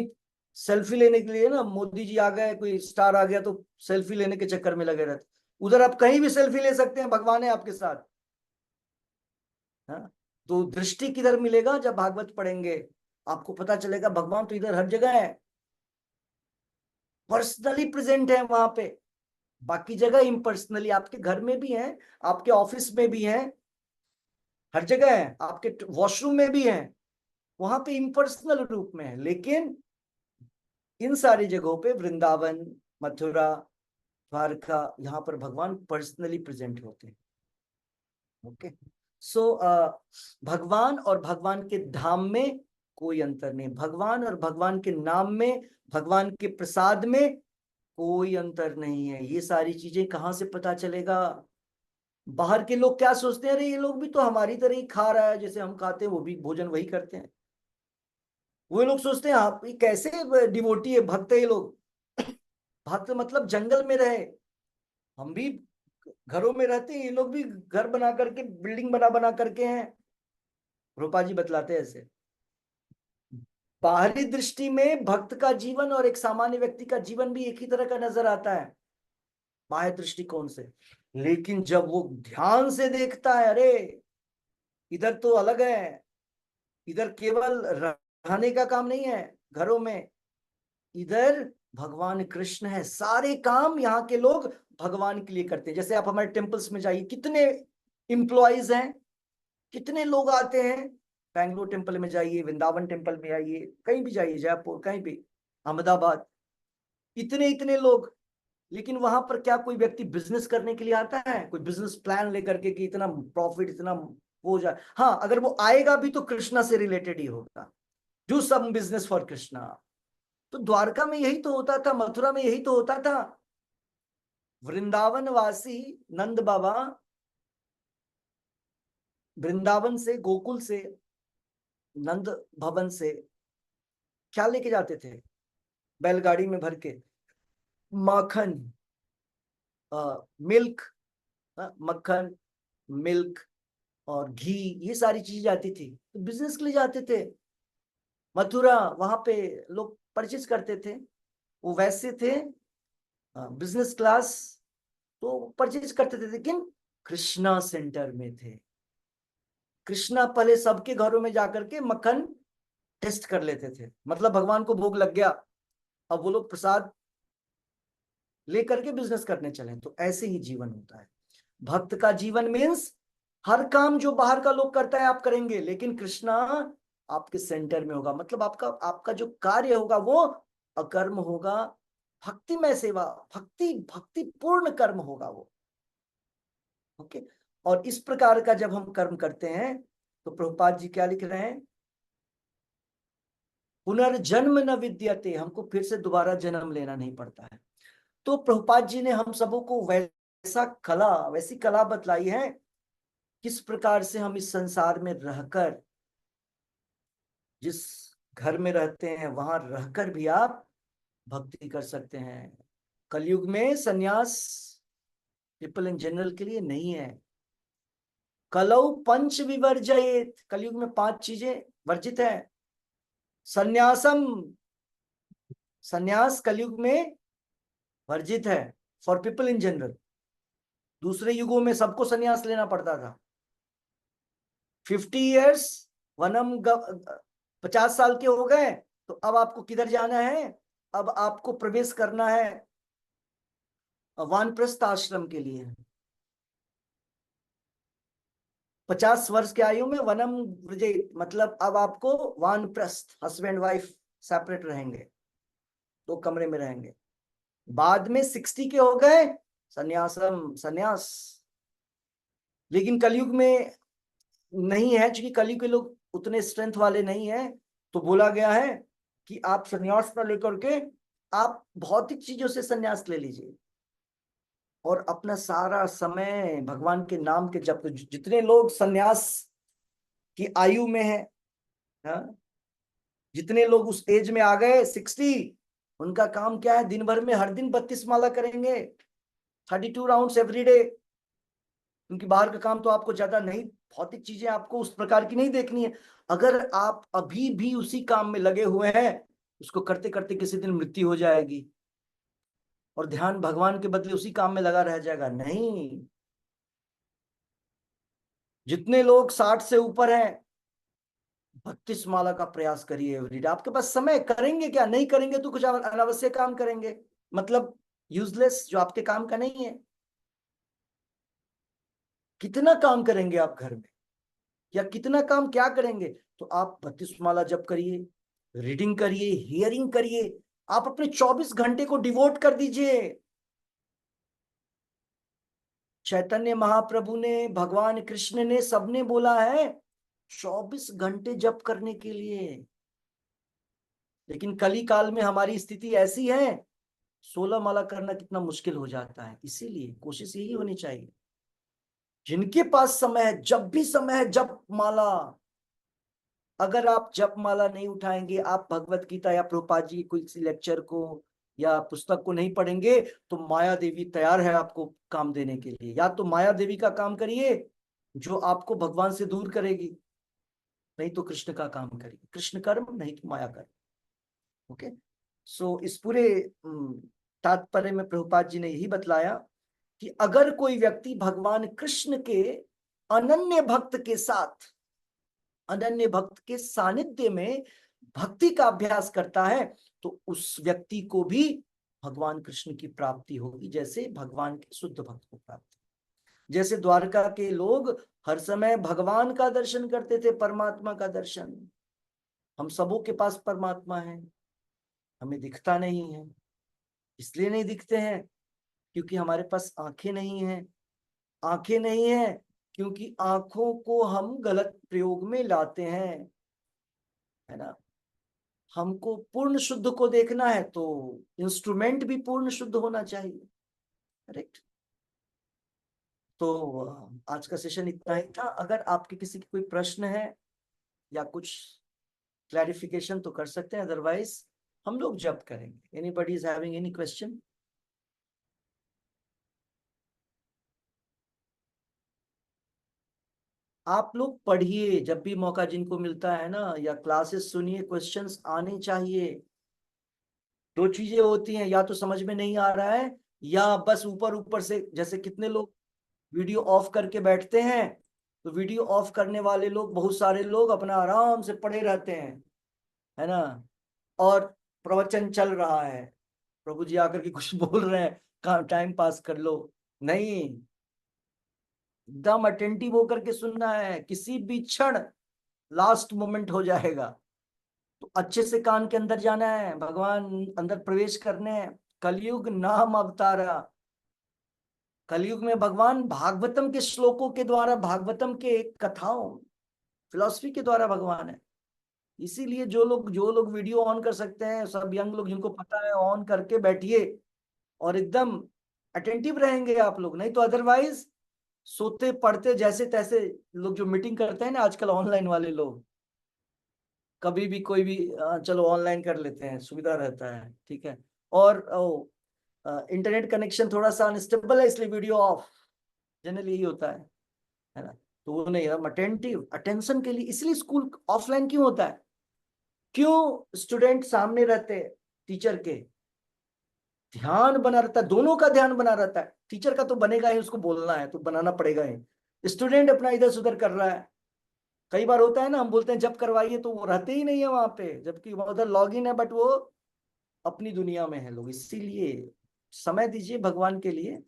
सेल्फी लेने के लिए ना, मोदी जी आ गए, कोई स्टार आ गया तो सेल्फी लेने के चक्कर में लगे रहते। उधर आप कहीं भी सेल्फी ले सकते हैं, भगवान है आपके साथ। हाँ, तो दृष्टि किधर मिलेगा? जब भागवत पढ़ेंगे आपको पता चलेगा भगवान तो इधर हर जगह है, पर्सनली प्रेजेंट है वहां पे। बाकी जगह इम्पर्सनली, आपके घर में भी है, आपके ऑफिस में भी है, हर जगह है, आपके वॉशरूम में भी है, वहां पे इम्पर्सनल रूप में है। लेकिन इन सारी जगहों पे, वृंदावन, मथुरा, द्वारका, यहाँ पर भगवान पर्सनली प्रेजेंट होते हैं। ओके, सो भगवान और भगवान के धाम में कोई अंतर नहीं, भगवान और भगवान के नाम में, भगवान के प्रसाद में कोई अंतर नहीं है। ये सारी चीजें कहाँ से पता चलेगा? बाहर के लोग क्या सोचते हैं, अरे ये लोग भी तो हमारी तरह ही खा रहा है, जैसे हम खाते हैं वो भी भोजन वही करते हैं। वो लोग सोचते हैं आप ये कैसे डिवोटी है, भक्त है ये लोग। भक्त मतलब जंगल में रहे, हम भी घरों में रहते हैं, ये लोग भी घर बना करके, बिल्डिंग बना बना करके हैं। रूपा जी बतलाते हैं ऐसे। बाहरी दृष्टि में भक्त का जीवन और एक सामान्य व्यक्ति का जीवन भी एक ही तरह का नजर आता है बाह्य दृष्टिकोण से। लेकिन जब वो ध्यान से देखता है, अरे इधर तो अलग है, इधर केवल रहने का काम नहीं है घरों में, इधर भगवान कृष्ण है, सारे काम यहाँ के लोग भगवान के लिए करते हैं। जैसे आप हमारे टेम्पल्स में जाइए, कितने एम्प्लॉयज हैं, कितने लोग आते हैं। बैंगलोर टेम्पल में जाइए, वृंदावन टेम्पल में आइए, कहीं भी जाइए, जयपुर, कहीं भी, अहमदाबाद, इतने इतने लोग। लेकिन वहां पर क्या कोई व्यक्ति बिजनेस करने के लिए आता है? कोई बिजनेस प्लान लेकर के कि इतना प्रॉफिट, इतना हो जाए? हाँ, अगर वो आएगा भी तो कृष्णा से रिलेटेड ही होगा, do some business for Krishna. तो द्वारका में यही तो होता था, मथुरा में यही तो होता था। वृंदावन वासी नंद बाबा वृंदावन से, गोकुल से, नंद भवन से क्या लेके जाते थे? बैलगाड़ी में भर के माखन, मिल्क, मक्खन, मिल्क और घी, ये सारी चीजें जाती थी, तो बिजनेस के लिए जाते थे। मथुरा, वहां पे लोग परचेज करते थे, वो वैसे थे बिजनेस क्लास, तो परचेज करते थे। लेकिन कृष्णा सेंटर में थे। कृष्णा पहले सबके घरों में जाकर के मक्खन टेस्ट कर लेते थे, मतलब भगवान को भोग लग गया, अब वो लोग प्रसाद लेकर के बिजनेस करने चले। तो ऐसे ही जीवन होता है। भक्त का जीवन मीन्स हर काम जो बाहर का लोग करता है आप करेंगे, लेकिन कृष्णा आपके सेंटर में होगा। मतलब आपका आपका जो कार्य होगा वो अकर्म होगा, भक्तिमय सेवा, भक्ति भक्ति पूर्ण कर्म होगा वो। ओके, और इस प्रकार का जब हम कर्म करते हैं तो प्रभुपाद जी क्या लिख रहे हैं? पुनर्जन्म न विद्यते, हमको फिर से दोबारा जन्म लेना नहीं पड़ता है। तो प्रभुपाद जी ने हम सबों को वैसा कला, वैसी कला बतलाई है, किस प्रकार से हम इस संसार में रहकर, जिस घर में रहते हैं वहां रहकर भी आप भक्ति कर सकते हैं। कलयुग में सन्यास पीपल इन जनरल के लिए नहीं है, कलौ पंच विवर्जयेत, कलयुग में 5 चीजें वर्जित है। संन्यासम, संन्यास कलयुग में वर्जित है फॉर पीपल इन जनरल। दूसरे युगों में सबको संन्यास लेना पड़ता था। 50 years वनम 50 साल के हो गए, तो अब आपको किधर जाना है? अब आपको प्रवेश करना है वानप्रस्थ आश्रम के लिए। 50 वर्ष के आयु में वनम व्रजेत, मतलब अब आपको वानप्रस्थ, हस्बैंड वाइफ सेपरेट रहेंगे, 2 कमरे में रहेंगे। बाद में 60 के हो गए, संन्यासम, संन्यास। लेकिन कलयुग में नहीं है, क्योंकि कलयुग के लोग उतने स्ट्रेंथ वाले नहीं है, तो बोला गया है कि आप संन्यास न लेकर के आप भौतिक चीजों से संन्यास ले लीजिए और अपना सारा समय भगवान के नाम के जप। जितने लोग संन्यास की आयु में है, हाँ, जितने लोग उस एज में आ गए 60, उनका काम क्या है? दिन भर में हर दिन 32 माला करेंगे, 32 राउंड्स एवरी डे। क्योंकि बाहर का काम तो आपको ज्यादा नहीं, भौतिक चीजें आपको उस प्रकार की नहीं देखनी है। अगर आप अभी भी उसी काम में लगे हुए हैं, उसको करते करते किसी दिन मृत्यु हो जाएगी और ध्यान भगवान के बदले उसी काम में लगा रह जाएगा। नहीं, जितने लोग 60 से ऊपर हैं, 32 माला का प्रयास करिए एवरीडे। आपके पास समय, करेंगे क्या? नहीं करेंगे तो कुछ अनावश्यक काम करेंगे, मतलब यूजलेस, जो आपके काम का नहीं है। कितना काम करेंगे आप घर में, या कितना काम क्या करेंगे? तो आप 32 माला जप करिए, रीडिंग करिए, हियरिंग करिए। आप अपने 24 घंटे को डिवोट कर दीजिए। चैतन्य महाप्रभु ने, भगवान कृष्ण ने, सबने बोला है 24 घंटे जप करने के लिए। लेकिन कली काल में हमारी स्थिति ऐसी है, 16 माला करना कितना मुश्किल हो जाता है। इसीलिए कोशिश यही होनी चाहिए, जिनके पास समय है, जब भी समय है जप माला। अगर आप जप माला नहीं उठाएंगे, आप भगवत गीता या प्रभुपाद जी कोई किसी लेक्चर को या पुस्तक को नहीं पढ़ेंगे, तो माया देवी तैयार है आपको काम देने के लिए। या तो माया देवी का काम करिए जो आपको भगवान से दूर करेगी, नहीं तो कृष्ण का काम करिए। कृष्ण कर्म, नहीं तो माया कर्म। ओके, सो इस पूरे तात्पर्य में प्रभुपाद जी ने यही बतलाया कि अगर कोई व्यक्ति भगवान कृष्ण के अनन्य भक्त के साथ, अनन्य भक्त के सानिध्य में भक्ति का अभ्यास करता है, तो उस व्यक्ति को भी भगवान कृष्ण की प्राप्ति होगी, जैसे भगवान के शुद्ध भक्त को प्राप्ति। जैसे द्वारका के लोग हर समय भगवान का दर्शन करते थे, परमात्मा का दर्शन। हम सबों के पास परमात्मा है, हमें दिखता नहीं है। इसलिए नहीं दिखते हैं क्योंकि हमारे पास आंखें नहीं है। आंखें नहीं है क्योंकि आंखों को हम गलत प्रयोग में लाते हैं, है ना। हमको पूर्ण शुद्ध को देखना है तो इंस्ट्रूमेंट भी पूर्ण शुद्ध होना चाहिए, करेक्ट। तो आज का सेशन इतना ही था। अगर आपके किसी की कोई प्रश्न है या कुछ क्लैरिफिकेशन तो कर सकते हैं, अदरवाइज हम लोग जब करेंगे। Anybody is having any question? आप लोग पढ़िए, जब भी मौका जिनको मिलता है ना, या क्लासेस सुनिए, क्वेश्चंस आने चाहिए। 2 चीजें होती हैं, या तो समझ में नहीं आ रहा है, या बस ऊपर ऊपर से, जैसे कितने लोग वीडियो ऑफ करके बैठते हैं, तो वीडियो ऑफ करने वाले लोग, बहुत सारे लोग अपना आराम से पड़े रहते हैं, है ना। और प्रवचन चल रहा है, प्रभु जी आकर के कुछ बोल रहे हैं, काम टाइम पास कर लो। नहीं, एकदम अटेंटिव होकर के सुनना है। किसी भी क्षण लास्ट मोमेंट हो जाएगा, तो अच्छे से कान के अंदर जाना है, भगवान अंदर प्रवेश करने हैं। कलयुग नाम अवतारा, कलयुग में भगवान भागवतम के श्लोकों के द्वारा, भागवतम के कथाओं, फिलॉसफी के द्वारा भगवान है। इसीलिए जो लोग वीडियो ऑन कर सकते हैं, सब यंग लोग जिनको पता है, ऑन करके बैठिए और एकदम अटेंटिव रहेंगे आप लोग। नहीं तो अदरवाइज सोते पढ़ते जैसे तैसे लोग जो मीटिंग करते हैं ना आजकल, ऑनलाइन वाले लोग, कभी भी कोई भी चलो ऑनलाइन कर लेते हैं, सुविधा रहता है, ठीक है। और इंटरनेट कनेक्शन थोड़ा सा अनस्टेबल है, इसलिए वीडियो ऑफ, जनरली यही होता है ना। तो वो नहीं, हम अटेंटिव, अटेंशन के लिए, इसलिए स्कूल ऑफलाइन क्यों होता है? क्यों? स्टूडेंट सामने रहते हैं टीचर के, ध्यान बना रहता है, दोनों का ध्यान बना रहता है। टीचर का तो बनेगा ही, उसको बोलना है तो बनाना पड़ेगा ही। स्टूडेंट अपना इधर से उधर कर रहा है। कई बार होता है ना, हम बोलते हैं जब करवाइए, तो वो रहते ही नहीं है वहां पे, जबकि वो उधर लॉग इन है, बट वो अपनी दुनिया में है लोग। इसीलिए समय दीजिए भगवान के लिए।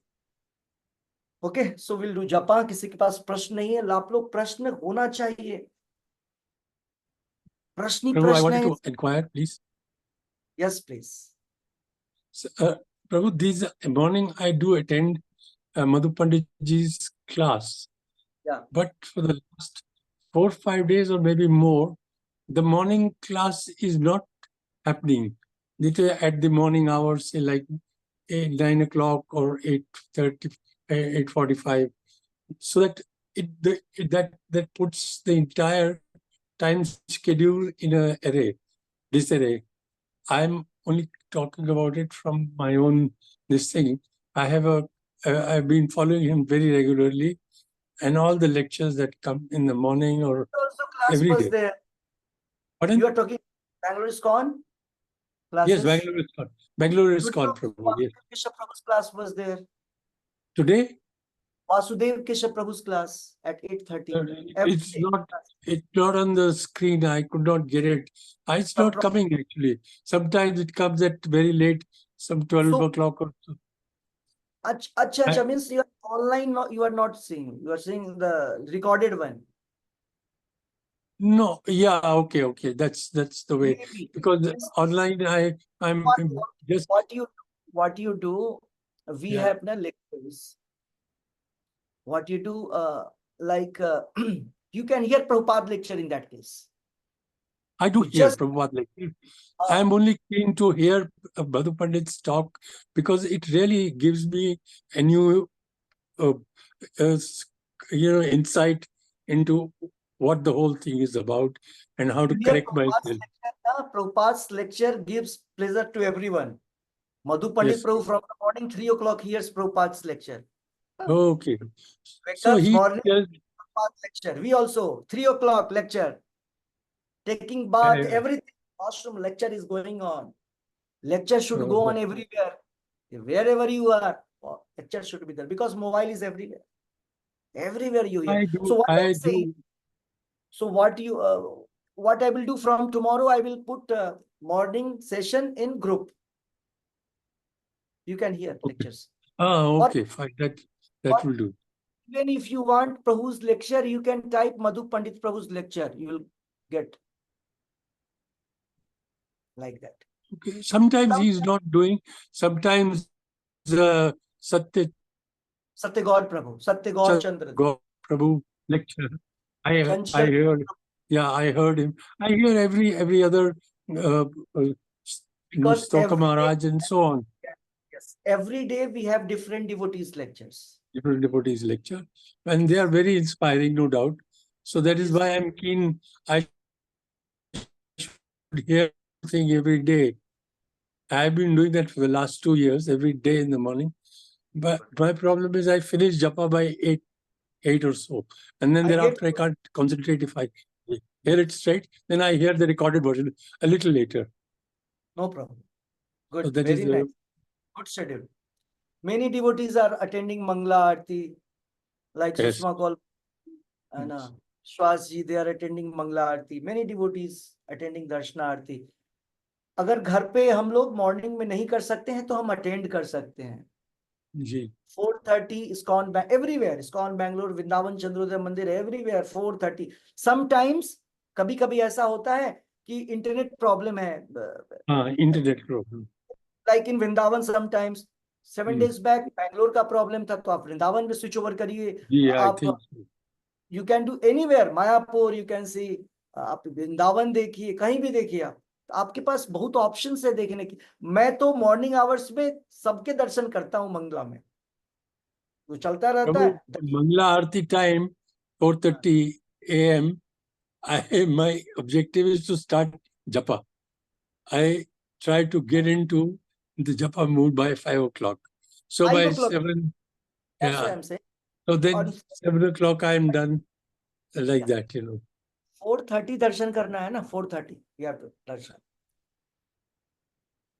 ओके, सो विल डू जपा। किसी के पास प्रश्न नहीं है? आप लोग, प्रश्न होना चाहिए, प्रश्न ही Prabhu, I प्रश्न wanted है। to inquire, please. Yes please. So, Prabhu, this morning I do attend Madhu Pandit ji's class. Yeah. But for the last 4-5 days or maybe more, the morning class is not happening. At the morning hours, say like 9 o'clock or 8:30, 8:45. So that that puts the entire time schedule in a disarray. I'm only talking about it from my own this thing. I've been following him very regularly, and all the lectures that come in the morning or Also class every was day. there. Pardon? You are talking Bangalore ISKCON Yes, classes? Bangalore is called. Bangalore is Today called, also Prabhu. Yes. Keshav Prabhu's class was there. Today, Vasudev Keshav Prabhu's class at 8:30. Every it's day. not on the screen. I could not get it. It's No not problem. coming actually. Sometimes it comes at very late, some 12 So, o'clock or so. acha, means you are online, you are not seeing. You are seeing the recorded one. No, yeah, okay. That's the way. Maybe. Because Means online I'm what, just what you do, we Yeah. have na lectures. What you do, like you can hear Prabhupada lecture in that case. I do You hear just Prabhupada lecture. I'm only keen to hear Madhu Pandit's talk because it really gives me a new uh, insight into what the whole thing is about and how to hear correct myself. Prabhupada's lecture gives pleasure to everyone. Madhu Pandit Yes. Prabhu from the morning 3 o'clock hears Prabhupada's lecture. Okay. Wake So up he morning, tells, Prabhupada's lecture. We also 3 o'clock lecture. Taking bath, everything. Washroom lecture is going on. Lecture should go on everywhere. Wherever you are, lecture should be there because mobile is everywhere. Everywhere you hear. So what I'm saying, so what I will do from tomorrow, I will put morning session in group. You can hear lectures. okay, fine. That will do. Even if you want Prabhu's lecture, you can type Madhu Pandit Prabhu's lecture. You will get like that. Okay. Sometimes he's not doing. Sometimes Satya Satya Prabhu, Satya Gaur Chandra. Prabhu lecture. I Chanchal heard. Yeah, I heard him. I hear every other because Stoka every day, Maharaj and so on. yes, every day we have different devotees lectures. Different devotees lecture, and they are very inspiring, no doubt. So that is Yes. why I'm keen. I should hear something every day. I've been doing that for the last 2 years, every day in the morning. But my problem is I finish japa by 8 or so, and then thereafter I can't concentrate if I hear it straight. Then I hear the recorded version a little later. No problem. Good, So that very is nice. Good schedule. Many devotees are attending Mangla Aarti, like Yes. Sushma Kaul and Shwas ji, they are attending Mangla Aarti. Many devotees attending Darshana Aarti. अगर घर पे हम लोग morning में नहीं कर सकते हैं तो हम अटेंड कर सकते हैं। जी 4:30 ISKCON everywhere, ISKCON Bangalore, Vrindavan चंद्रोदय मंदिर everywhere 4:30. Sometimes कभी कभी ऐसा होता है कि इंटरनेट प्रॉब्लम है, internet problem, like in Vrindavan sometimes 7 days back Bangalore का प्रॉब्लम था, तो आप वृंदावन में स्विच ओवर करिए। आप you can do anywhere, Mayapur you can see, आप वृंदावन देखिए, कहीं भी देखिए आप, आपके पास बहुत ऑप्शन है देखने की। मैं तो मॉर्निंग आवर्स में सबके दर्शन करता हूँ मंगला में, वो चलता रहता है। मंगला आरती time 4:30 AM. My objective is to start japa. I try to get into the japa mood by 5 o'clock. So by 7, That's what I'm saying. so then 7 o'clock I am done. like that, you know. 4:30 दर्शन करना है ना, 4:30 या तो दर्शन.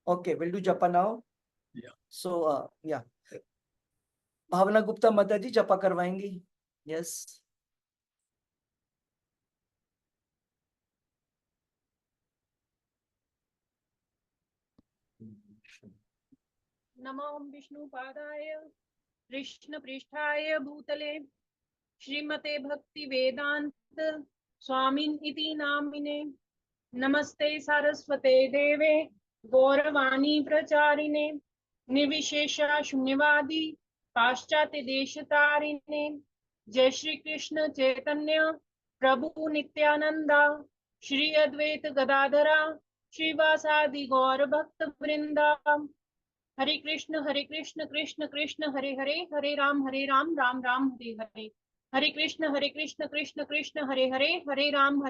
Okay, we'll do japa now. Yeah. So yeah, भावना गुप्ता माता जी जपा करवाएंगी. Yes. नमो विष्णुपादाय कृष्ण पृष्ठाय भूतले श्रीमते भक्ति वेदांत स्वामिन इति नामिने नमस्ते सारस्वते देवे गौरवाणी प्रचारिणे निर्विशेषा शून्यवादी पाश्चात्य देशतारिणे जय श्री कृष्ण चैतन्य प्रभु नित्यानंदा श्री अद्वैत गदाधरा श्रीवासादि गौर भक्त वृंदा हरे कृष्ण कृष्ण कृष्ण हरे हरे हरे राम राम राम हरे हरे हरे कृष्ण कृष्ण कृष्ण हरे हरे हरे राम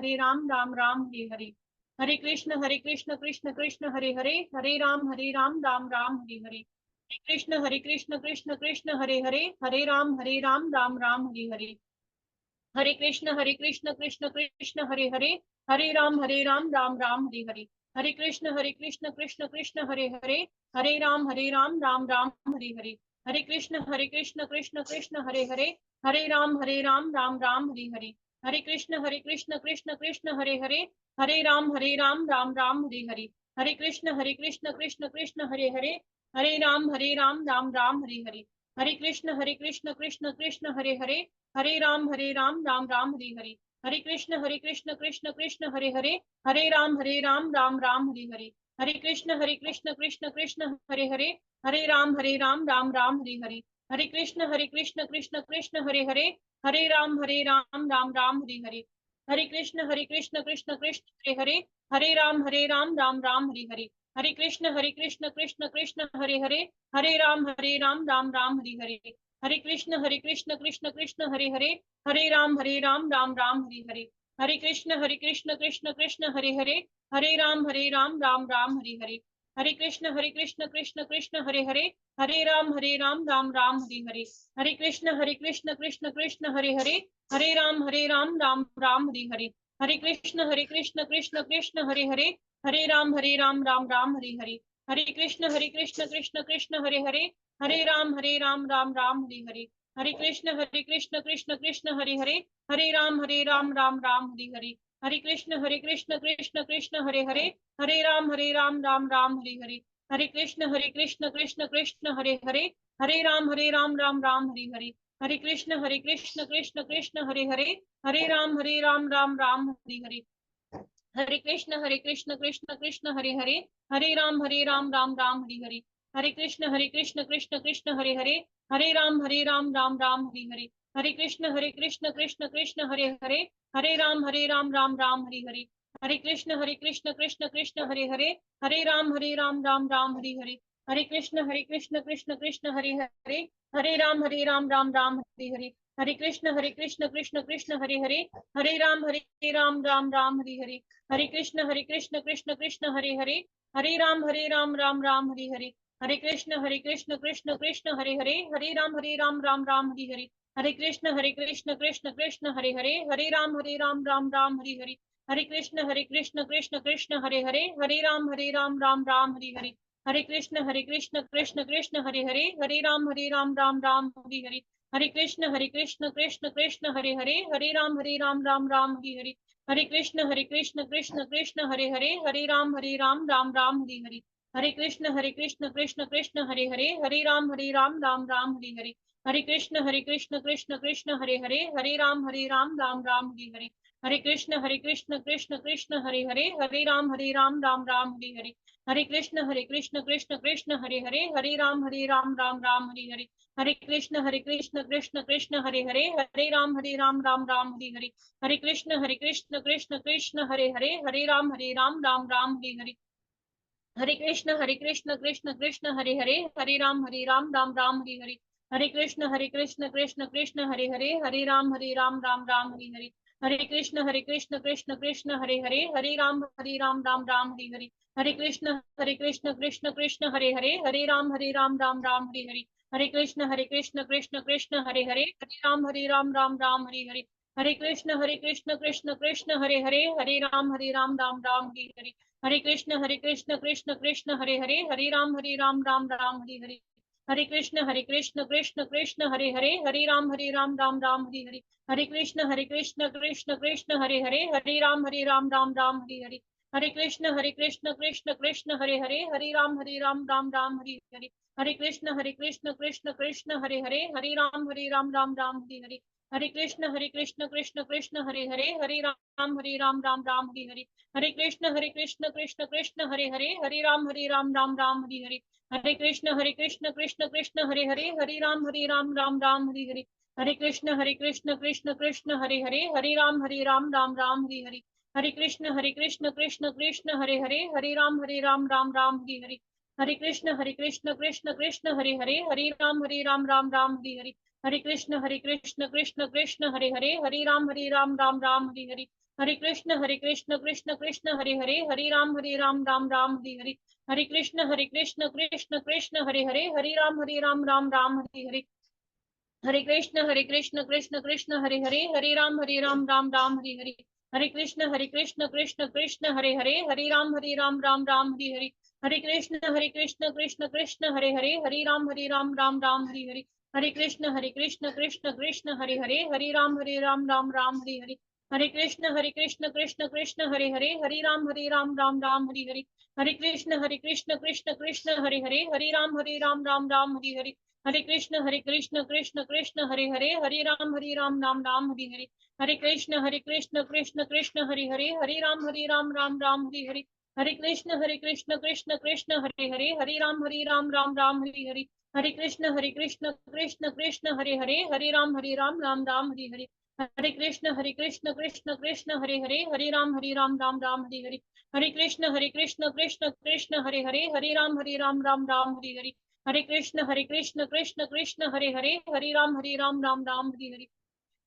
राम राम हरे हरे हरे कृष्ण कृष्ण कृष्ण हरे हरे हरे राम राम राम हरे हरे हरे कृष्ण कृष्ण हरे हरे हरे राम राम राम हरे हरे हरे कृष्ण कृष्ण कृष्ण हरे हरे हरे राम राम राम हरे हरे हरे कृष्ण कृष्ण हरे हरे हरे राम राम राम हरे हरे हरे कृष्ण कृष्ण हरे हरे हरे राम राम राम हरे हरे हरे कृष्ण कृष्ण हरे हरे हरे राम राम राम हरे हरे हरे कृष्ण कृष्ण हरे हरे हरे राम राम राम हरे हरे हरे कृष्ण कृष्ण हरे हरे हरे राम राम राम हरे हरे हरे कृष्ण कृष्ण हरे हरे हरे राम राम राम हरे हरे हरे कृष्ण कृष्ण हरे हरे हरे राम राम राम हरे हरे हरे कृष्ण कृष्ण हरे हरे हरे राम राम राम हरे हरे हरे कृष्ण कृष्ण हरे हरे हरे राम राम राम हरे हरे हरे कृष्ण कृष्ण हरे हरे हरे राम राम राम हरे हरे हरे कृष्ण कृष्ण हरे हरे हरे राम राम राम हरे हरे हरे कृष्ण कृष्ण हरे हरे हरे राम राम राम हरे हरे हरे कृष्ण कृष्ण हरे हरे हरे राम राम राम हरे हरे हरे कृष्ण कृष्ण हरे हरे हरे राम राम राम हरे हरे हरे कृष्ण कृष्ण हरे हरे हरे राम राम राम हरे हरे हरे कृष्ण कृष्ण हरे हरे हरे राम राम राम हरे हरे हरे कृष्ण कृष्ण हरे हरे हरे राम राम राम हरे हरे हरे कृष्ण कृष्ण हरे हरे हरे राम राम राम हरे हरे हरे कृष्ण कृष्ण हरे हरे हरे राम राम राम हरे हरे हरे कृष्ण कृष्ण हरे हरे हरे राम राम राम हरे हरे हरे कृष्ण कृष्ण हरे हरे हरे राम राम राम हरे हरे हरे कृष्ण कृष्ण हरे हरे हरे राम राम राम हरे हरे हरे कृष्ण कृष्ण हरे हरे हरे राम राम राम हरे हरे हरे कृष्ण कृष्ण हरे हरे हरे राम राम राम हरे हरे हरे कृष्ण कृष्ण हरे हरे हरे राम राम राम हरे हरे हरे कृष्ण कृष्ण हरे हरे हरे राम राम राम हरे हरे हरे कृष्ण कृष्ण हरे हरे हरे राम राम राम हरे हरे हरे कृष्ण कृष्ण हरे हरे हरे राम राम राम हरे हरे हरे कृष्ण कृष्ण हरे हरे हरे राम राम राम हरे हरे हरे कृष्ण कृष्ण हरे हरे हरे राम राम राम हरे हरे हरे कृष्ण कृष्ण हरे हरे हरे राम राम राम हरे हरे हरे कृष्ण कृष्ण हरे हरे हरे राम राम राम हरे हरे हरे कृष्ण कृष्ण हरे हरे हरे राम राम राम हरे हरे हरे कृष्ण कृष्ण हरे हरे हरे राम राम राम हरे हरे हरे कृष्ण कृष्ण हरे हरे हरे राम राम राम हरे हरे हरे कृष्ण कृष्ण हरे हरे हरे राम राम राम हरे हरे हरे कृष्ण कृष्ण हरे हरे हरे राम राम राम हरे हरे हरे कृष्ण कृष्ण हरे हरे हरे राम राम राम हरे हरे हरे कृष्ण कृष्ण हरे हरे हरे राम राम राम हरे हरे हरे कृष्ण कृष्ण हरे हरे हरे राम राम राम हरे हरे हरे कृष्ण कृष्ण हरे हरे हरे राम राम राम हरे हरे हरे कृष्ण कृष्ण हरे हरे हरे राम राम राम हरे हरे हरे कृष्ण कृष्ण हरे हरे हरे राम राम राम हरे हरे हरे कृष्ण कृष्ण हरे हरे हरे राम राम राम हरे हरे हरे कृष्ण कृष्ण कृष्ण हरे हरे, हरे राम राम राम हरे हरे, हरे कृष्ण कृष्ण कृष्ण हरे हरे, हरे राम राम राम हरे हरे, हरे कृष्ण कृष्ण कृष्ण हरे हरे, हरे राम राम राम हरे हरे, हरे कृष्ण कृष्ण कृष्ण हरे हरे, हरे राम राम राम हरे हरे, हरे कृष्ण कृष्ण कृष्ण हरे हरे, हरे राम राम राम हरे हरे, हरे कृष्ण कृष्ण कृष्ण हरे हरे, हरे राम राम राम हरे हरे, हरे कृष्ण कृष्ण कृष्ण हरे हरे, हरे राम राम राम हरे हरे, हरे कृष्ण कृष्ण कृष्ण हरे हरे, हरे राम राम राम हरे हरे, हरे कृष्ण कृष्ण कृष्ण हरे हरे, हरे राम राम राम हरे हरे, हरे कृष्ण कृष्ण कृष्ण हरे हरे, हरे राम राम राम हरे हरे, हरे कृष्ण कृष्ण कृष्ण हरे हरे, हरे राम राम राम हरे हरे, हरे कृष्ण कृष्ण कृष्ण हरे हरे, हरे राम राम राम हरे हरे, हरे कृष्ण कृष्ण कृष्ण हरे हरे, हरे राम राम राम हरे हरे, हरे कृष्ण कृष्ण कृष्ण हरे हरे, हरे राम राम राम हरे हरे, हरे कृष्ण कृष्ण कृष्ण हरे हरे, हरे राम राम राम हरे हरे, हरे कृष्ण कृष्ण कृष्ण हरे हरे, हरे राम राम राम हरे हरे, हरे कृष्ण कृष्ण कृष्ण हरे हरे, हरे राम राम राम हरे हरे, हरे कृष्ण कृष्ण कृष्ण हरे हरे, हरे राम राम राम हरे हरे, हरे कृष्ण कृष्ण कृष्ण हरे हरे, हरे राम राम राम हरे हरे, हरे कृष्ण कृष्ण कृष्ण हरे हरे, हरे राम राम राम हरे हरे, हरे कृष्ण कृष्ण कृष्ण हरे हरे, हरे राम राम राम हरे हरे, हरे कृष्ण कृष्ण कृष्ण हरे हरे, हरे राम राम राम हरे हरे, हरे कृष्ण कृष्ण कृष्ण हरे हरे, हरे राम राम राम हरे हरे, हरे कृष्ण कृष्ण कृष्ण हरे हरे, हरे राम राम राम हरे हरे, हरे कृष्ण कृष्ण कृष्ण हरे हरे, हरे राम राम राम हरे हरे, हरे कृष्ण कृष्ण कृष्ण हरे हरे, हरे राम राम राम हरे हरे, हरे कृष्ण कृष्ण कृष्ण हरे हरे, हरे राम राम राम हरे हरे, हरे कृष्ण कृष्ण कृष्ण हरे हरे, हरे राम राम राम हरे हरे, हरे कृष्ण कृष्ण कृष्ण हरे हरे, हरे राम राम राम हरे हरे, हरे कृष्ण कृष्ण कृष्ण हरे हरे, हरे राम राम राम हरे हरे, हरे कृष्ण कृष्ण कृष्ण हरे हरे, हरे राम राम राम हरे हरे, हरे कृष्ण कृष्ण कृष्ण हरे हरे, हरे राम राम राम हरे हरे, हरे कृष्ण कृष्ण कृष्ण हरे हरे, हरे राम राम राम हरे हरे, हरे कृष्ण कृष्ण हरे हरे, हरे राम राम राम हरे हरे,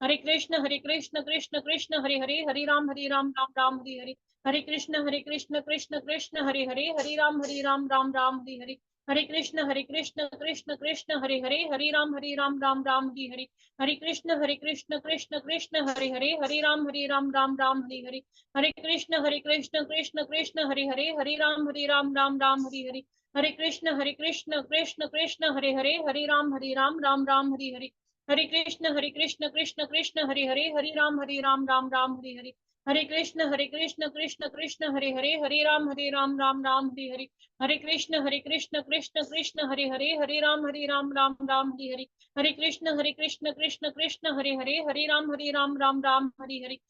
हरे कृष्ण कृष्ण कृष्ण हरे हरे, हरे राम राम राम हरे हरे, हरे कृष्ण कृष्ण कृष्ण हरे हरे, हरे राम राम राम हरे हरे, हरे कृष्ण कृष्ण कृष्ण हरे हरे, हरे राम राम राम हरे हरे, हरे कृष्ण कृष्ण कृष्ण हरे हरे, हरे राम राम राम हरे हरे, हरे कृष्ण कृष्ण कृष्ण हरे हरे, हरे राम राम राम हरे हरे, हरे कृष्ण कृष्ण कृष्ण हरे हरे, हरे राम राम राम हरे हरे, हरे कृष्ण कृष्ण हरे हरे, हरे राम राम राम हरे हरे, हरे कृष्ण कृष्ण कृष्ण हरे हरे, हरे राम राम राम हरे हरे, हरे कृष्ण कृष्ण कृष्ण हरे हरे, हरे राम राम राम हरे हरे, हरे कृष्ण कृष्ण कृष्ण हरे हरे, हरे राम राम राम हरे हरे, हरे कृष्ण कृष्ण कृष्ण हरे हरे, हरे राम राम राम हरे हरे,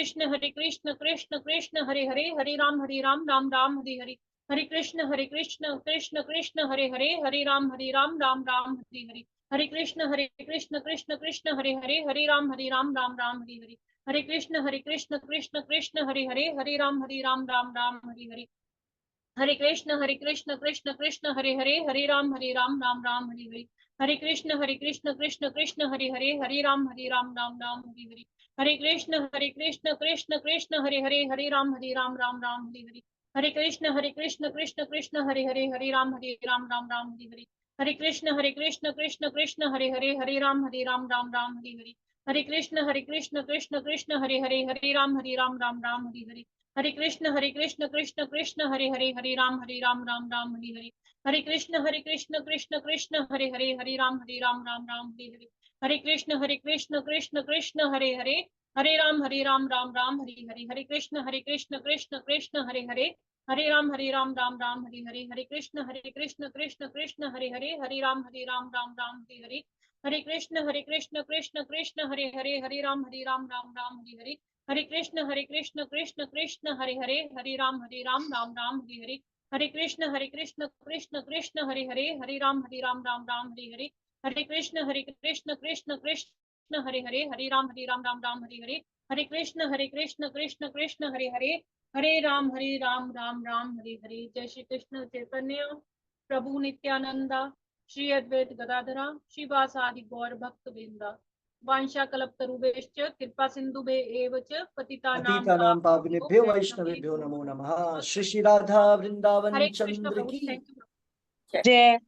हरे कृष्ण कृष्ण कृष्ण हरे हरे, हरे राम राम राम हरे हरे, हरे कृष्ण कृष्ण कृष्ण हरे हरे, हरे राम राम राम हरे हरे, हरे कृष्ण कृष्ण कृष्ण हरे हरे, हरे राम राम राम हरे हरे, हरे कृष्ण कृष्ण कृष्ण हरे हरे, हरे राम राम राम हरे हरे, हरे कृष्ण कृष्ण कृष्ण हरे हरे, हरे राम राम राम हरे हरे, हरे कृष्ण कृष्ण कृष्ण हरे हरे, हरे राम राम राम हरे हरे, हरे कृष्ण कृष्ण कृष्ण हरे हरे, हरे राम राम राम हरे हरे, हरे कृष्ण कृष्ण कृष्ण हरे हरे, हरे राम राम राम हरे हरे, हरे कृष्ण कृष्ण कृष्ण हरे हरे, हरे राम राम राम हरे हरे, हरे कृष्ण कृष्ण कृष्ण हरे हरे, हरे राम राम राम हरे हरे, हरे कृष्ण कृष्ण कृष्ण हरे हरे, हरे राम राम राम हरे हरे, हरे कृष्ण कृष्ण कृष्ण हरे हरे, हरे राम राम राम हरे हरे, हरे कृष्ण कृष्ण कृष्ण हरे हरे, हरे राम राम राम हरे हरे। जय श्री कृष्ण चैतन्य प्रभु नित्यानंदा, श्री अद्वैत गदाधरा, श्रीवासादि गौर भक्त वृंदा, वांशा कल्पतरुभ्यश्च कृपा सिंधुभ्य एव च पतितानां पतितानां पावनेभ्यो वैष्णवेभ्यो वैष्णवेभ्यो नमो नमः। श्री श्री राधा वृंदावन हरे कृष्ण चंद्र प्रभु, की थैंक यू। जय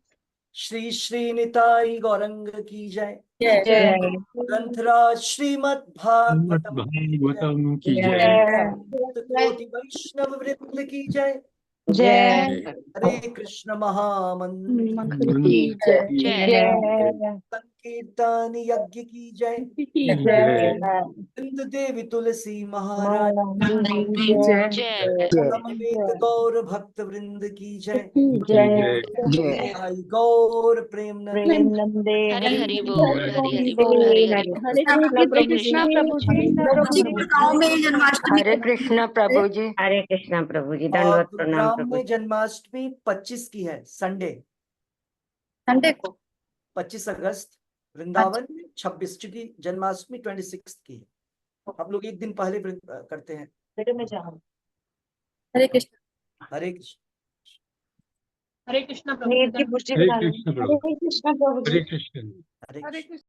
श्री श्री निताई गौरंग की जय। जय ग्रंथराज श्रीमद् भागवतम की जय। भागवतम की जय। कोटि वैष्णव वृंद की जय। जय हरे कृष्ण महामंत्र की जय। संकीर्तन यज्ञ की जय। जय। वृंद देवी तुलसी महाराज जय। समवेत गौर भक्त वृंद की जय। जय। निताई गौर प्रेमनंद हरि हरि बोल, हरि हरि बोल, हरि हरि बोल। हरे कृष्णा प्रभु जी। हरे कृष्णा प्रभु जी। हरे कृष्णा प्रभु जी। दंडवत प्रणाम गुरुग्राम प्रभु में जी। जन्माष्टमी 25 की है, संडे संडे को 25 अगस्त। वृंदावन में 26, चूंकि जन्माष्टमी 26 की है। हम लोग एक दिन पहले करते हैं। हरे कृष्ण। हरे कृष्ण। हरे कृष्णा प्रभु नीर जी। की पुष्टि हरे करा रहे हैं। कृष्ण प्रभु। हरे कृष्णा प्रभु जी। हरे कृष्ण। हरे हरे कृष्ण। कृष्ण।